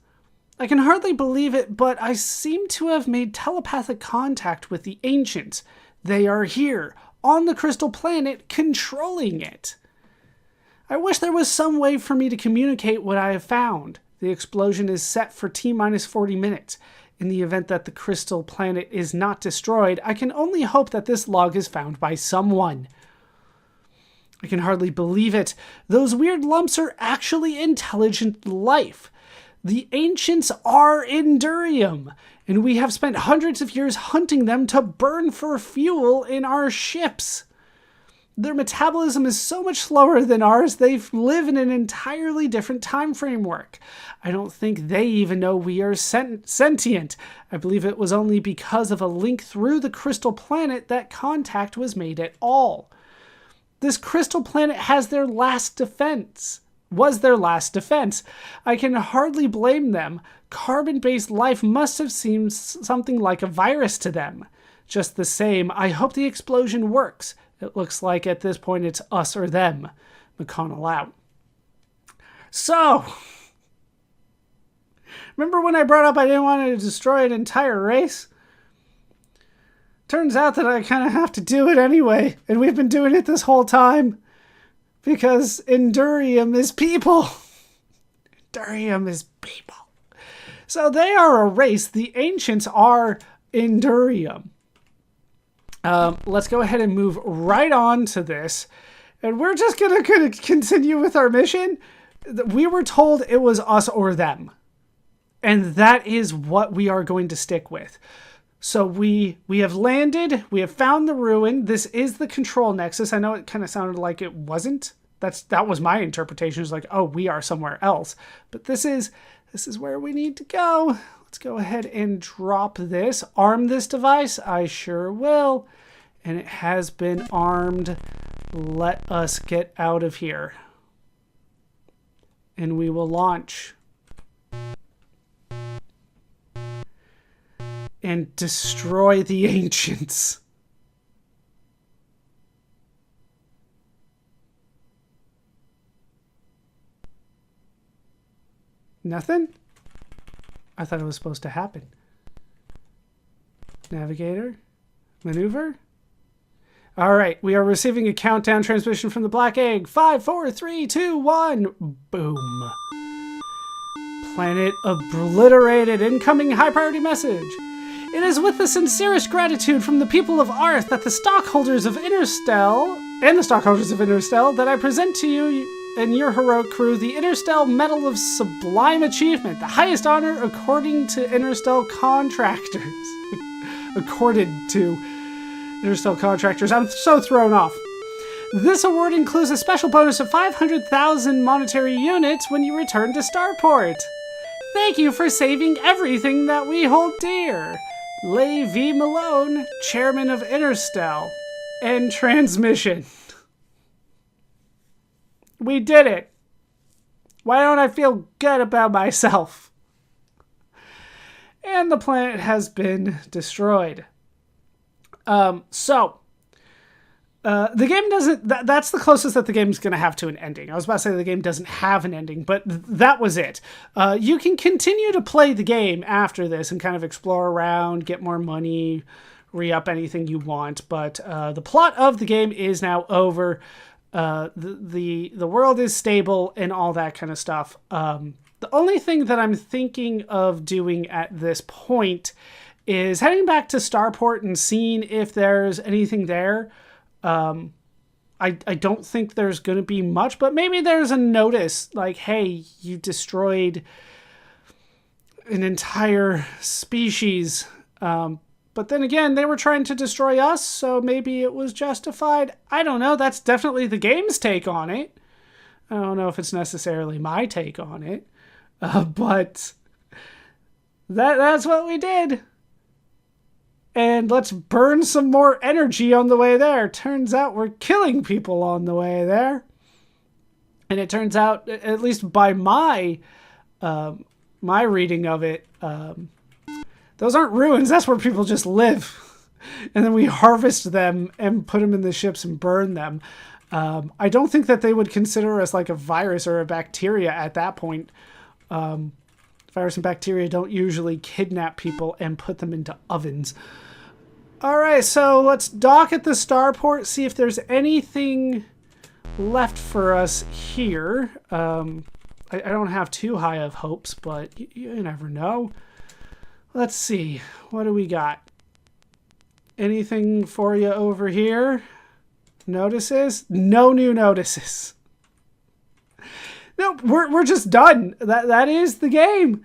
I can hardly believe it, but I seem to have made telepathic contact with the ancients. They are here, on the Crystal Planet, controlling it. I wish there was some way for me to communicate what I have found. The explosion is set for T-minus 40 minutes. In the event that the Crystal Planet is not destroyed, I can only hope that this log is found by someone. I can hardly believe it. Those weird lumps are actually intelligent life. The ancients are Endurium, and we have spent hundreds of years hunting them to burn for fuel in our ships. Their metabolism is so much slower than ours, they live in an entirely different time framework. I don't think they even know we are sentient. I believe it was only because of a link through the Crystal Planet that contact was made at all. This Crystal Planet was their last defense. I can hardly blame them. Carbon-based life must have seemed something like a virus to them. Just the same, I hope the explosion works. It looks like at this point it's us or them. McConnell out. So, remember when I brought up I didn't want to destroy an entire race? Turns out that I kind of have to do it anyway, and we've been doing it this whole time. Because Endurium is people. Endurium is people. So they are a race. The ancients are Endurium. Let's go ahead and move right on to this. And we're just going to continue with our mission. We were told it was us or them. And that is what we are going to stick with. So we have landed. We have found the ruin. This is the control nexus. I know it kind of sounded like it wasn't. That was my interpretation. It's like, oh, we are somewhere else. But this is where we need to go. Let's go ahead and drop this. Arm this device. I sure will. And it has been armed. Let us get out of here. And we will launch. And destroy the ancients. Nothing? I thought it was supposed to happen. Navigator? Maneuver? All right, we are receiving a countdown transmission from the Black Egg. 5, 4, 3, 2, 1. Boom. Planet obliterated. Incoming high priority message. It is with the sincerest gratitude from the people of Arth that the stockholders of Interstellar that I present to you and your heroic crew the Interstellar Medal of Sublime Achievement, the highest honor according to Interstellar contractors. Accorded to. They're still contractors. I'm so thrown off. This award includes a special bonus of 500,000 monetary units when you return to Starport. Thank you for saving everything that we hold dear. Leigh V. Malone, chairman of Interstel. End transmission. We did it. Why don't I feel good about myself? And the planet has been destroyed. The game doesn't... That's the closest that the game's going to have to an ending. I was about to say the game doesn't have an ending, but that was it. You can continue to play the game after this and kind of explore around, get more money, re-up anything you want, but the plot of the game is now over. The world is stable and all that kind of stuff. The only thing that I'm thinking of doing at this point is heading back to Starport and seeing if there's anything there. I don't think there's going to be much, but maybe there's a notice like, hey, you destroyed an entire species. But then again, they were trying to destroy us, so maybe it was justified. I don't know. That's definitely the game's take on it. I don't know if it's necessarily my take on it. But that's what we did. And let's burn some more energy on the way there. Turns out we're killing people on the way there. And it turns out, at least by my reading of it, those aren't ruins. That's where people just live. And then we harvest them and put them in the ships and burn them. I don't think that they would consider us like a virus or a bacteria at that point. Virus and bacteria don't usually kidnap people and put them into ovens. All right, so let's dock at the starport, see if there's anything left for us here. I don't have too high of hopes, but you never know. Let's see. What do we got? Anything for you over here? Notices? No new notices. No, we're just done. That is the game.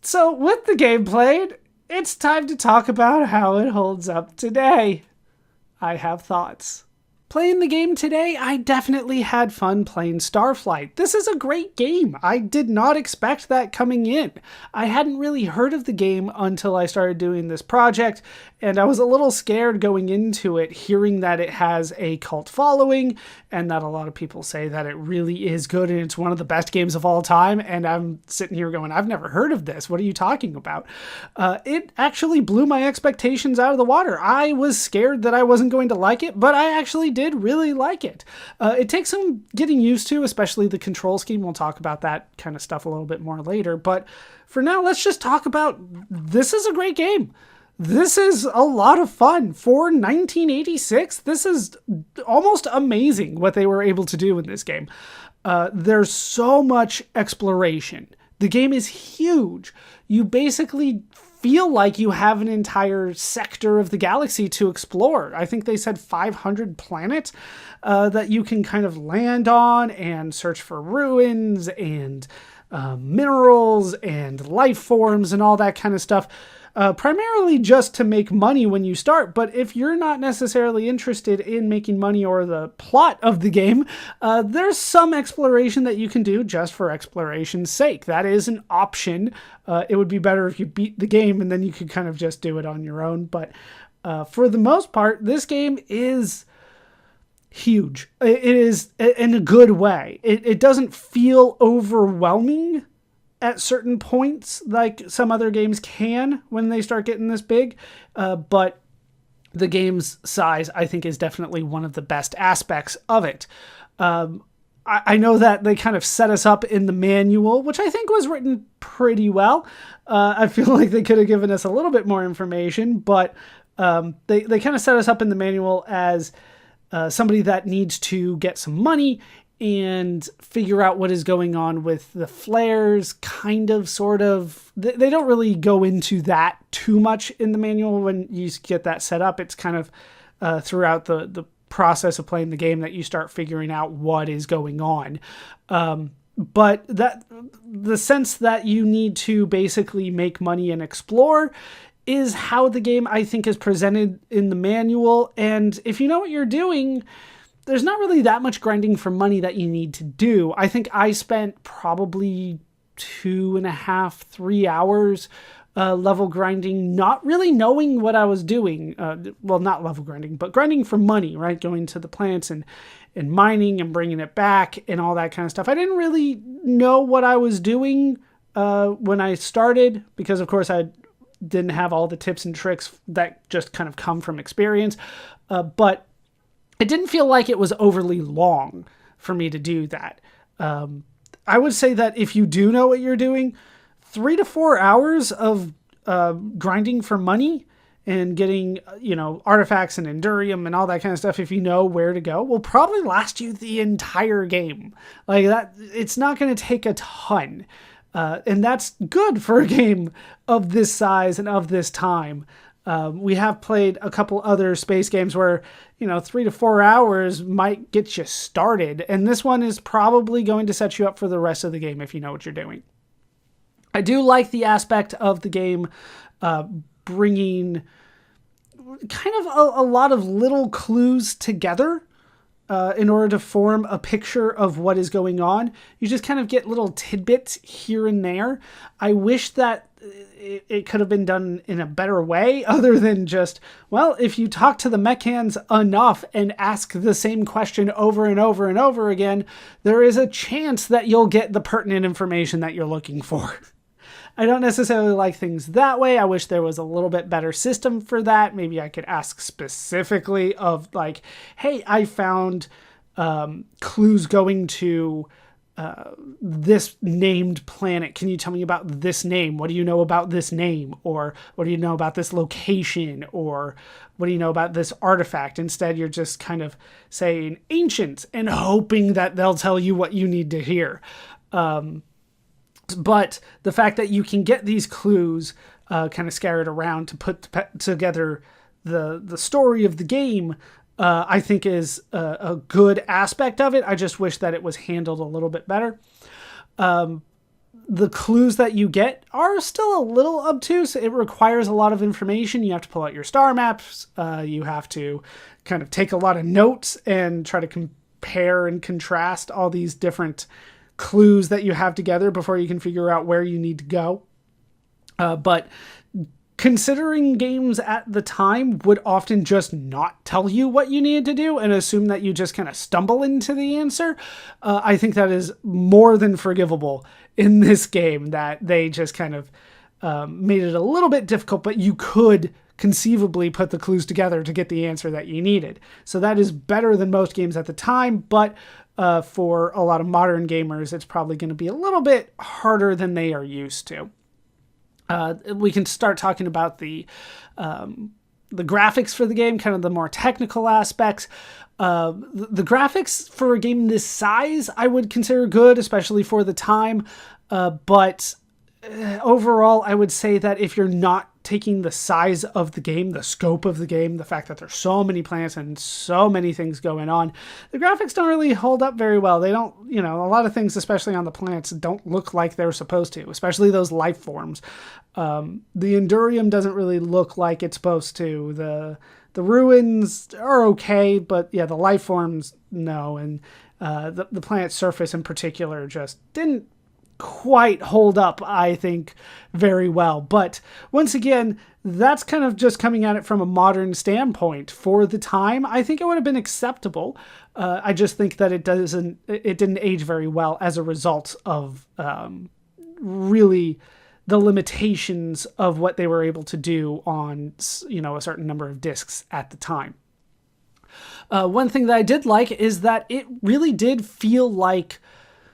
So with the game played, it's time to talk about how it holds up today. I have thoughts. Playing the game today, I definitely had fun playing Starflight. This is a great game. I did not expect that coming in. I hadn't really heard of the game until I started doing this project, and I was a little scared going into it, hearing that it has a cult following, and that a lot of people say that it really is good and it's one of the best games of all time, and I'm sitting here going, I've never heard of this. What are you talking about? It actually blew my expectations out of the water. I was scared that I wasn't going to like it, but I actually did really like it. It takes some getting used to, especially the control scheme. We'll talk about that kind of stuff a little bit more later, but for now, let's just talk about this is a great game. This is a lot of fun. For 1986, this is almost amazing what they were able to do in this game. There's so much exploration. The game is huge. You basically feel like you have an entire sector of the galaxy to explore. I think they said 500 planets that you can kind of land on and search for ruins and minerals and life forms and all that kind of stuff. Primarily just to make money when you start, but if you're not necessarily interested in making money or the plot of the game, there's some exploration that you can do just for exploration's sake. That is an option. It would be better if you beat the game and then you could kind of just do it on your own, but for the most part, this game is huge. It is in a good way. It doesn't feel overwhelming at certain points, like some other games can when they start getting this big. But the game's size, I think, is definitely one of the best aspects of it. I know that they kind of set us up in the manual, which I think was written pretty well. I feel like they could have given us a little bit more information, but they kind of set us up in the manual as somebody that needs to get some money and figure out what is going on with the flares, kind of, sort of. They don't really go into that too much in the manual when you get that set up. It's kind of throughout the process of playing the game that you start figuring out what is going on. But that the sense that you need to basically make money and explore is how the game, I think, is presented in the manual. And if you know what you're doing, there's not really that much grinding for money that you need to do. I think I spent probably 2.5, 3 hours level grinding, not really knowing what I was doing. Well, not level grinding, but grinding for money, right? Going to the plants and mining and bringing it back and all that kind of stuff. I didn't really know what I was doing when I started, because of course I didn't have all the tips and tricks that just kind of come from experience. But it didn't feel like it was overly long for me to do that. I would say that if you do know what you're doing, 3 to 4 hours of grinding for money and getting, artifacts and Endurium and all that kind of stuff, if you know where to go, will probably last you the entire game. Like that, it's not going to take a ton. And that's good for a game of this size and of this time. We have played a couple other space games where, 3 to 4 hours might get you started. And this one is probably going to set you up for the rest of the game if you know what you're doing. I do like the aspect of the game bringing kind of a lot of little clues together in order to form a picture of what is going on. You just kind of get little tidbits here and there. I wish that it could have been done in a better way, other than just, well, if you talk to the mechans enough and ask the same question over and over and over again, there is a chance that you'll get the pertinent information that you're looking for. I don't necessarily like things that way. I wish there was a little bit better system for that. Maybe I could ask specifically of like, hey, I found clues going to this named planet. Can you tell me about this name? What do you know about this name? Or what do you know about this location? Or what do you know about this artifact? Instead, you're just kind of saying ancient and hoping that they'll tell you what you need to hear. But the fact that you can get these clues kind of scattered around to put together the story of the game, I think is a good aspect of it. I just wish that it was handled a little bit better. The clues that you get are still a little obtuse. It requires a lot of information. You have to pull out your star maps. You have to kind of take a lot of notes and try to compare and contrast all these different clues that you have together before you can figure out where you need to go. But considering games at the time would often just not tell you what you needed to do and assume that you just kind of stumble into the answer, I think that is more than forgivable in this game, that they just kind of made it a little bit difficult, but you could conceivably put the clues together to get the answer that you needed. So that is better than most games at the time, but for a lot of modern gamers, it's probably going to be a little bit harder than they are used to. We can start talking about the graphics for the game, kind of the more technical aspects. The graphics for a game this size, I would consider good, especially for the time. But overall, I would say that if you're not taking the size of the game, the scope of the game, the fact that there's so many planets and so many things going on, the graphics don't really hold up very well. They don't, a lot of things, especially on the planets, don't look like they're supposed to, especially those life forms. The Endurium doesn't really look like it's supposed to. The ruins are okay, but yeah, the life forms, no. And the planet's surface in particular just didn't quite hold up, I think, very well. But once again, that's kind of just coming at it from a modern standpoint. For the time, I think it would have been acceptable. I just think that it didn't age very well as a result of really the limitations of what they were able to do on, a certain number of discs at the time. One thing that I did like is that it really did feel like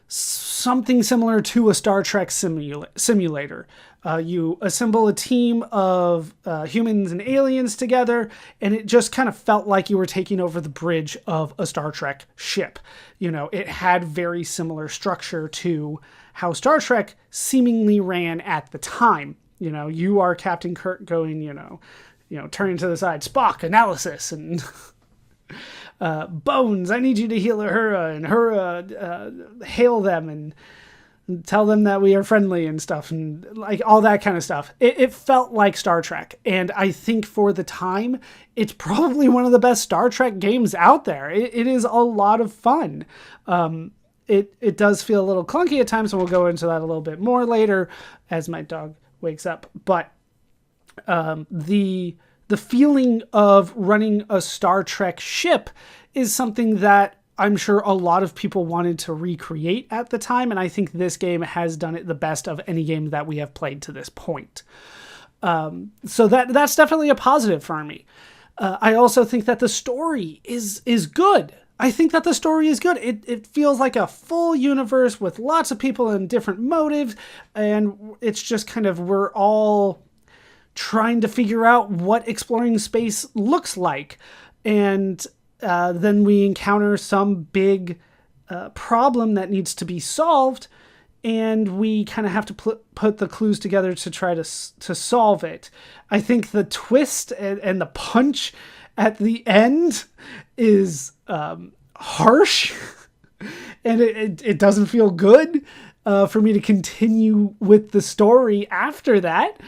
something similar to a Star Trek simulator. You assemble a team of humans and aliens together, and it just kind of felt like you were taking over the bridge of a Star Trek ship. It had very similar structure to how Star Trek seemingly ran at the time. You are Captain Kirk going, turning to the side, Spock, analysis, and Bones, I need you to heal Uhura, and Uhura, hail them, and tell them that we are friendly and stuff, and like all that kind of stuff. It felt like Star Trek, and I think for the time, it's probably one of the best Star Trek games out there. It is a lot of fun. It does feel a little clunky at times, and we'll go into that a little bit more later as my dog wakes up. But the feeling of running a Star Trek ship is something that I'm sure a lot of people wanted to recreate at the time, and I think this game has done it the best of any game that we have played to this point. So that's definitely a positive for me. I also think that the story is good. I think that the story is good. It feels like a full universe with lots of people and different motives, and it's just kind of, we're all trying to figure out what exploring space looks like. And then we encounter some big problem that needs to be solved, and we kind of have to put the clues together to try to solve it. I think the twist and the punch at the end is harsh, and it doesn't feel good for me to continue with the story after that.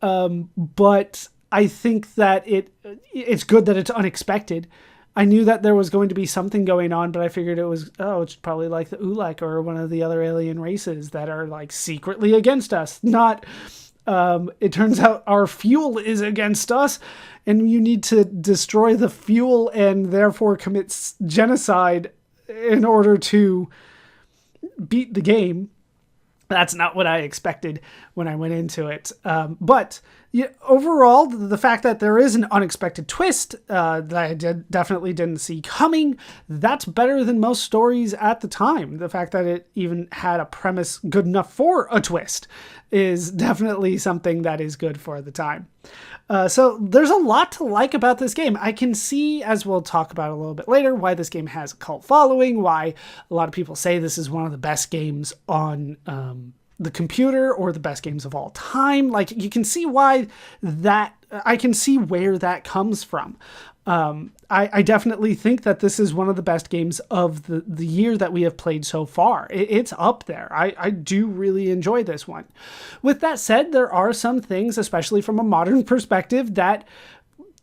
But I think that it's good that it's unexpected. I knew that there was going to be something going on, but I figured it's probably like the Ulek or one of the other alien races that are like secretly against us. Not, it turns out our fuel is against us, and you need to destroy the fuel and therefore commit genocide in order to beat the game. That's not what I expected when I went into it. But overall, the fact that there is an unexpected twist that I definitely didn't see coming, that's better than most stories at the time. The fact that it even had a premise good enough for a twist is definitely something that is good for the time. So there's a lot to like about this game. I can see, as we'll talk about a little bit later, why this game has a cult following, why a lot of people say this is one of the best games on the computer or the best games of all time. Like, you can see why that, I can see where that comes from. I definitely think that this is one of the best games of the year that we have played so far. It's up there. I do really enjoy this one. With that said, there are some things, especially from a modern perspective, that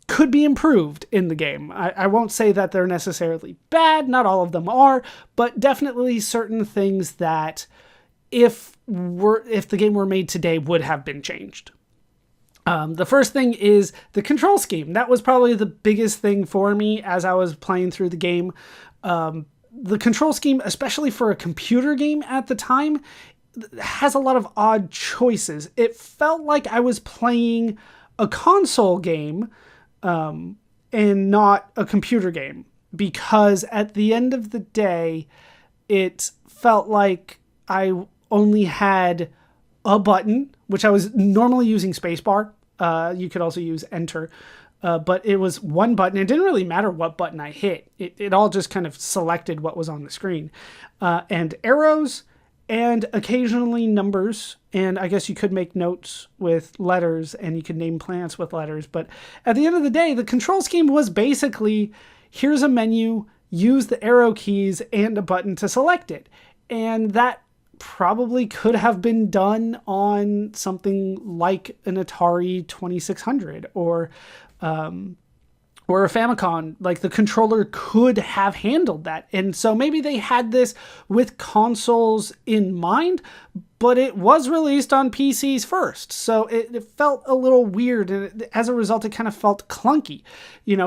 could be improved in the game. I won't say that they're necessarily bad. Not all of them are, but definitely certain things that if the game were made today would have been changed. The first thing is the control scheme. That was probably the biggest thing for me as I was playing through the game. The control scheme, especially for a computer game at the time, has a lot of odd choices. It felt like I was playing a console game and not a computer game, because at the end of the day, it felt like I only had a button, which I was normally using spacebar. You could also use enter, but it was one button. It didn't really matter what button I hit. It all just kind of selected what was on the screen. And arrows and occasionally numbers. And I guess you could make notes with letters and you could name plants with letters. But at the end of the day, the control scheme was basically, here's a menu, use the arrow keys and a button to select it. And that probably could have been done on something like an Atari 2600 or a Famicom. Like, the controller could have handled that. And so maybe they had this with consoles in mind, but it was released on PCs first. So it felt a little weird. And as a result, it kind of felt clunky,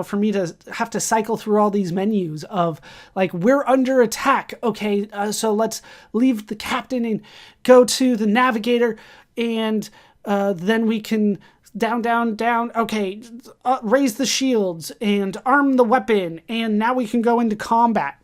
for me to have to cycle through all these menus of like, we're under attack. Okay, so let's leave the captain and go to the navigator, and then we can down. Okay, raise the shields and arm the weapon, and now we can go into combat.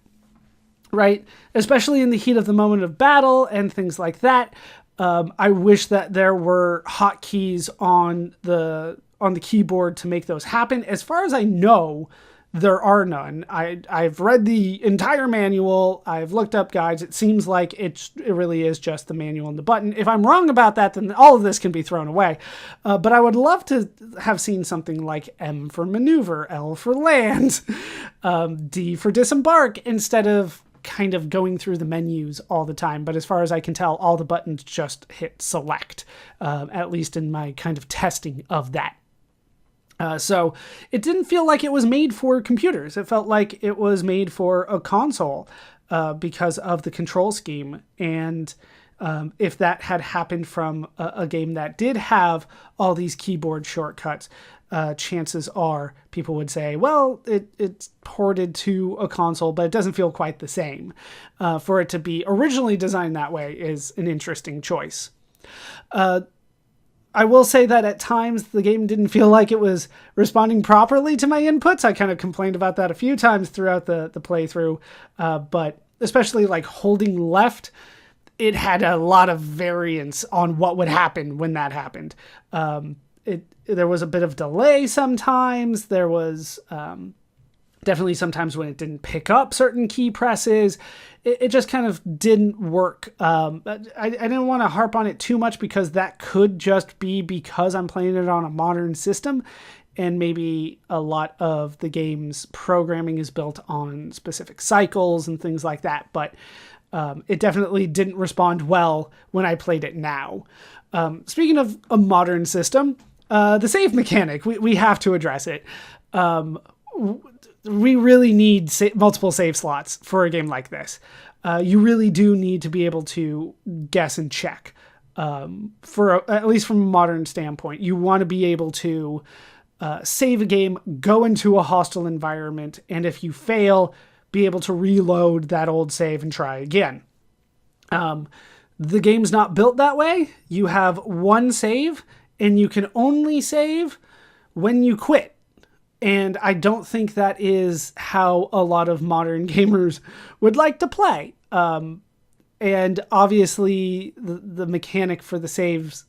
Right? Especially in the heat of the moment of battle and things like that. I wish that there were hotkeys on the keyboard to make those happen. As far as I know, there are none. I've read the entire manual. I've looked up guides. It seems like it really is just the manual and the button. If I'm wrong about that, then all of this can be thrown away. But I would love to have seen something like M for maneuver, L for land, D for disembark, instead of kind of going through the menus all the time. But as far as I can tell, all the buttons just hit select, at least in my kind of testing of that. So it didn't feel like it was made for computers. It felt like it was made for a console because of the control scheme. And if that had happened from a game that did have all these keyboard shortcuts, chances are people would say, well, it's ported to a console, but it doesn't feel quite the same. For it to be originally designed that way is an interesting choice. I will say that at times the game didn't feel like it was responding properly to my inputs. I kind of complained about that a few times throughout the playthrough, but especially like holding left, it had a lot of variance on what would happen when that happened. There was a bit of delay sometimes. There was definitely sometimes when it didn't pick up certain key presses. It just kind of didn't work. I didn't want to harp on it too much because that could just be because I'm playing it on a modern system, and maybe a lot of the game's programming is built on specific cycles and things like that. But it definitely didn't respond well when I played it now. Speaking of a modern system, the save mechanic, we have to address it. We really need multiple save slots for a game like this. You really do need to be able to guess and check. At least from a modern standpoint, you want to be able to save a game, go into a hostile environment, and if you fail, be able to reload that old save and try again. The game's not built that way. You have one save, and you can only save when you quit. And I don't think that is how a lot of modern gamers would like to play. And obviously, the mechanic for the saves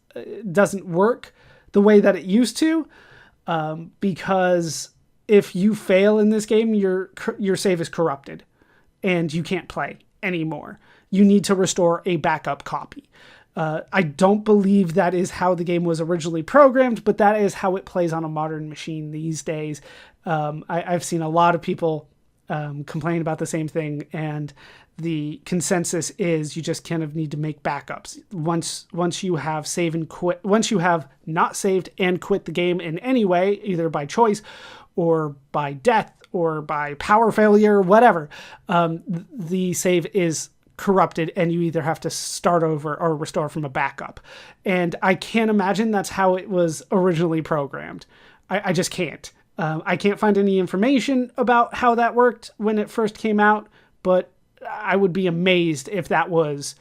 doesn't work the way that it used to, because if you fail in this game, your save is corrupted, and you can't play anymore. You need to restore a backup copy. I don't believe that is how the game was originally programmed, but that is how it plays on a modern machine these days. I've seen a lot of people complain about the same thing, and the consensus is you just kind of need to make backups. Once you have save and quit, once you have not saved and quit the game in any way, either by choice or by death or by power failure, whatever, the save is corrupted, and you either have to start over or restore from a backup. And I can't imagine that's how it was originally programmed. I just can't. I can't find any information about how that worked when it first came out, but I would be amazed if that was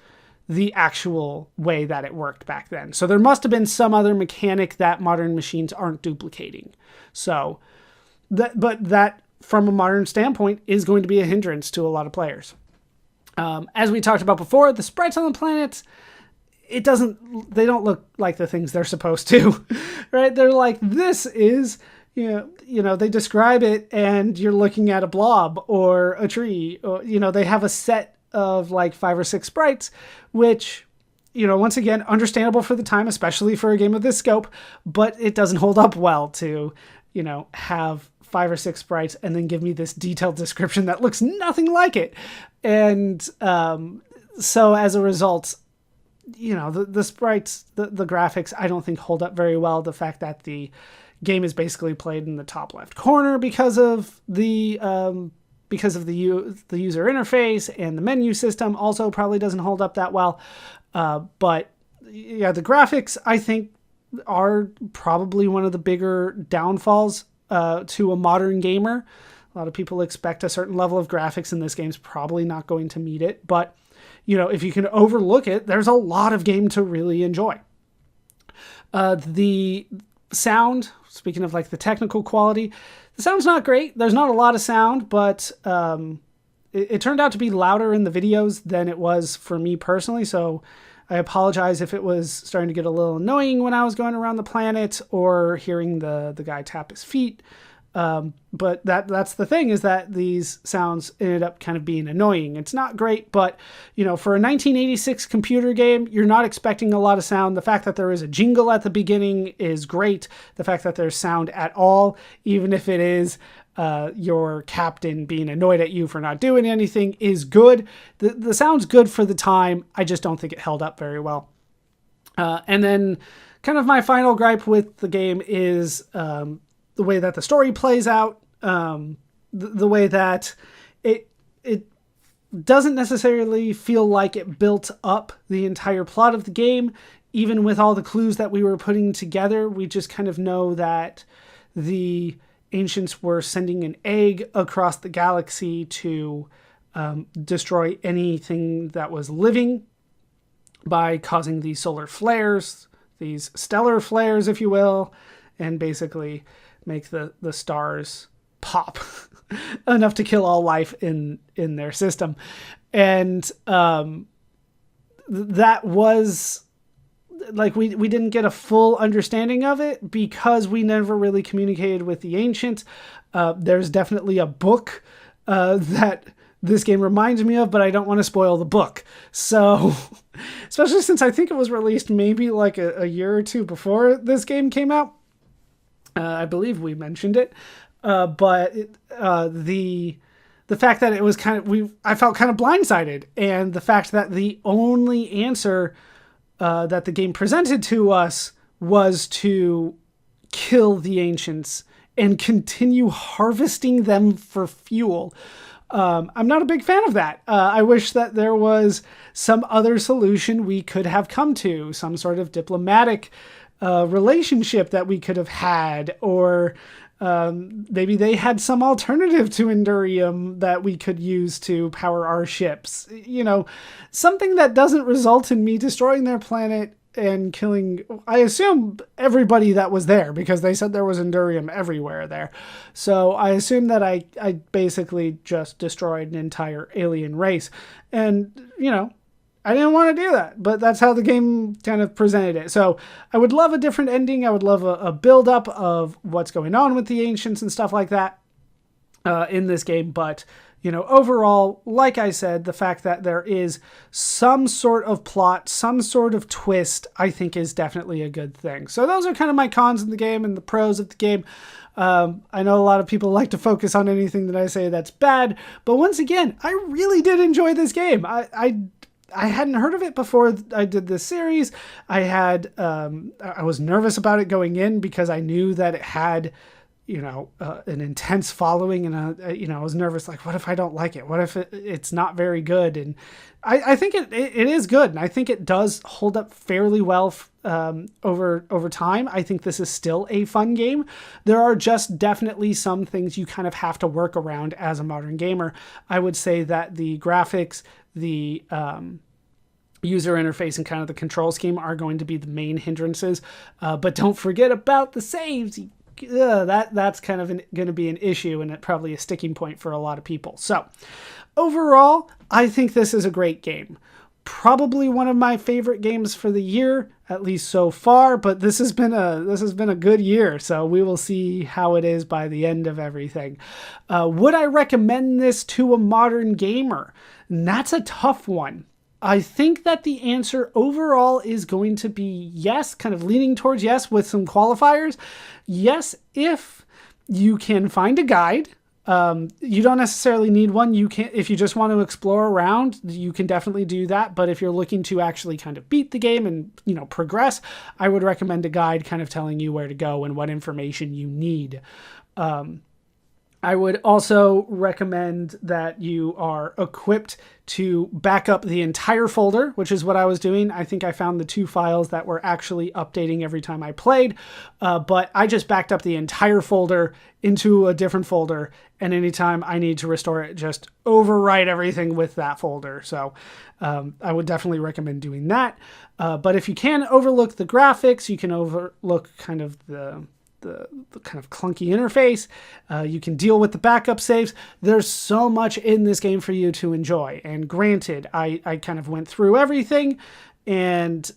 the actual way that it worked back then. So there must have been some other mechanic that modern machines aren't duplicating. So that from a modern standpoint is going to be a hindrance to a lot of players. As we talked about before, the sprites on the planets, they don't look like the things they're supposed to, right? They're like, this is, they describe it and you're looking at a blob or a tree, or, they have a set of like 5 or 6 sprites, which, once again, understandable for the time, especially for a game of this scope, but it doesn't hold up well to, have 5 or 6 sprites and then give me this detailed description that looks nothing like it. And so as a result, the sprites, the graphics, I don't think hold up very well. The fact that the game is basically played in the top left corner because of the user interface, and the menu system also probably doesn't hold up that well. But yeah, the graphics, I think, are probably one of the bigger downfalls to a modern gamer. A lot of people expect a certain level of graphics, and this game's probably not going to meet it. But, if you can overlook it, there's a lot of game to really enjoy. The sound, speaking of like the technical quality, the sound's not great. There's not a lot of sound, but it turned out to be louder in the videos than it was for me personally. So I apologize if it was starting to get a little annoying when I was going around the planet or hearing the guy tap his feet. But that's the thing, is that these sounds ended up kind of being annoying. It's not great, but for a 1986 computer game, you're not expecting a lot of sound. The fact that there is a jingle at the beginning is great. The fact that there's sound at all, even if it is your captain being annoyed at you for not doing anything is good. The sound's good for the time. I just don't think it held up very well. And then kind of my final gripe with the game is the way that the story plays out, the way that it doesn't necessarily feel like it built up the entire plot of the game. Even with all the clues that we were putting together, we just kind of know that the ancients were sending an egg across the galaxy to destroy anything that was living by causing these solar flares, these stellar flares, if you will, and basically make the stars pop enough to kill all life in their system. And that was like, we didn't get a full understanding of it because we never really communicated with the ancients. There's definitely a book that this game reminds me of, but I don't want to spoil the book. So, especially since I think it was released maybe like a year or two before this game came out. I believe we mentioned it. But the fact that it was I felt kind of blindsided, and the fact that the only answer that the game presented to us was to kill the ancients and continue harvesting them for fuel. I'm not a big fan of that. I wish that there was some other solution we could have come to, some sort of diplomatic relationship that we could have had, or maybe they had some alternative to Endurium that we could use to power our ships. You know, something that doesn't result in me destroying their planet and killing, I assume, everybody that was there, because they said there was Endurium everywhere there. So I assume that I basically just destroyed an entire alien race. And, you know, I didn't want to do that, but that's how the game kind of presented it. So I would love a different ending. I would love a build-up of what's going on with the ancients and stuff like that in this game. But, you know, overall, like I said, the fact that there is some sort of plot, some sort of twist, I think is definitely a good thing. So those are kind of my cons in the game and the pros of the game. I know a lot of people like to focus on anything that I say that's bad, but once again, I really did enjoy this game. I hadn't heard of it before I did this series. I was nervous about it going in because I knew that it had, you know, an intense following, and I was nervous, like, what if I don't like it? What if it's not very good? And I think it is good, and I think it does hold up fairly well over time. I think this is still a fun game. There are just definitely some things you kind of have to work around as a modern gamer. I would say that the graphics, the user interface, and kind of the control scheme are going to be the main hindrances. But don't forget about the saves. That's kind of going to be an issue, and probably a sticking point for a lot of people. So overall, I think this is a great game. Probably one of my favorite games for the year, at least so far, but this has been a good year, so we will see how it is by the end of everything. Would I recommend this to a modern gamer? And that's a tough one. I think that the answer overall is going to be yes, kind of leaning towards yes with some qualifiers. Yes, if you can find a guide. You don't necessarily need one. You can, if you just want to explore around, you can definitely do that. But if you're looking to actually kind of beat the game and, you know, progress, I would recommend a guide kind of telling you where to go and what information you need. I would also recommend that you are equipped to back up the entire folder, which is what I was doing. I think I found the 2 files that were actually updating every time I played, but I just backed up the entire folder into a different folder, and anytime I need to restore it, just overwrite everything with that folder. So I would definitely recommend doing that. But if you can overlook the graphics, you can overlook kind of the kind of clunky interface. You can deal with the backup saves. There's so much in this game for you to enjoy. And granted, I kind of went through everything, and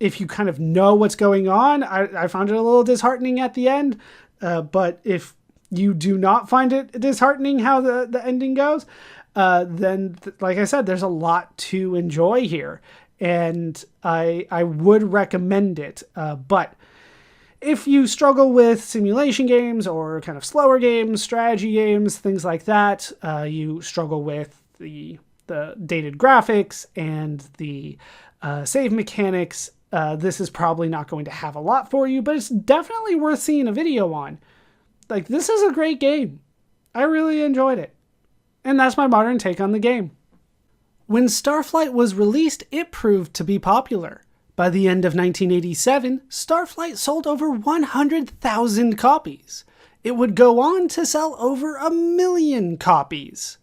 if you kind of know what's going on, I found it a little disheartening at the end. But if you do not find it disheartening how the ending goes, then like I said, there's a lot to enjoy here. And I would recommend it. But if you struggle with simulation games or kind of slower games, strategy games, things like that, you struggle with the dated graphics and the save mechanics, this is probably not going to have a lot for you, but it's definitely worth seeing a video on. Like, this is a great game. I really enjoyed it. And that's my modern take on the game. When Starflight was released, it proved to be popular. By the end of 1987, Starflight sold over 100,000 copies. It would go on to sell over 1 million copies.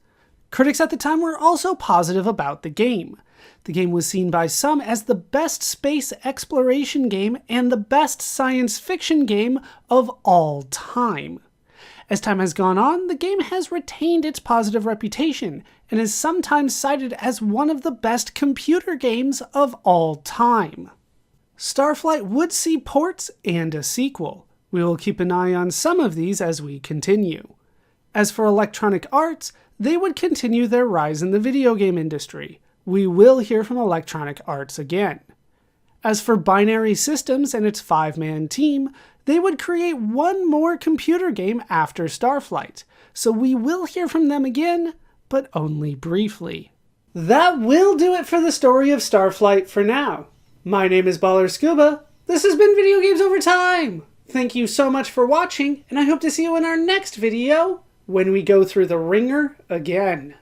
Critics at the time were also positive about the game. The game was seen by some as the best space exploration game and the best science fiction game of all time. As time has gone on, the game has retained its positive reputation and is sometimes cited as one of the best computer games of all time. Starflight would see ports and a sequel. We will keep an eye on some of these as we continue. As for Electronic Arts, they would continue their rise in the video game industry. We will hear from Electronic Arts again. As for Binary Systems and its 5-man team, they would create one more computer game after Starflight, so we will hear from them again, but only briefly. That will do it for the story of Starflight for now. My name is Baller Scuba. This has been Video Games Over Time. Thank you so much for watching, and I hope to see you in our next video when we go through the ringer again.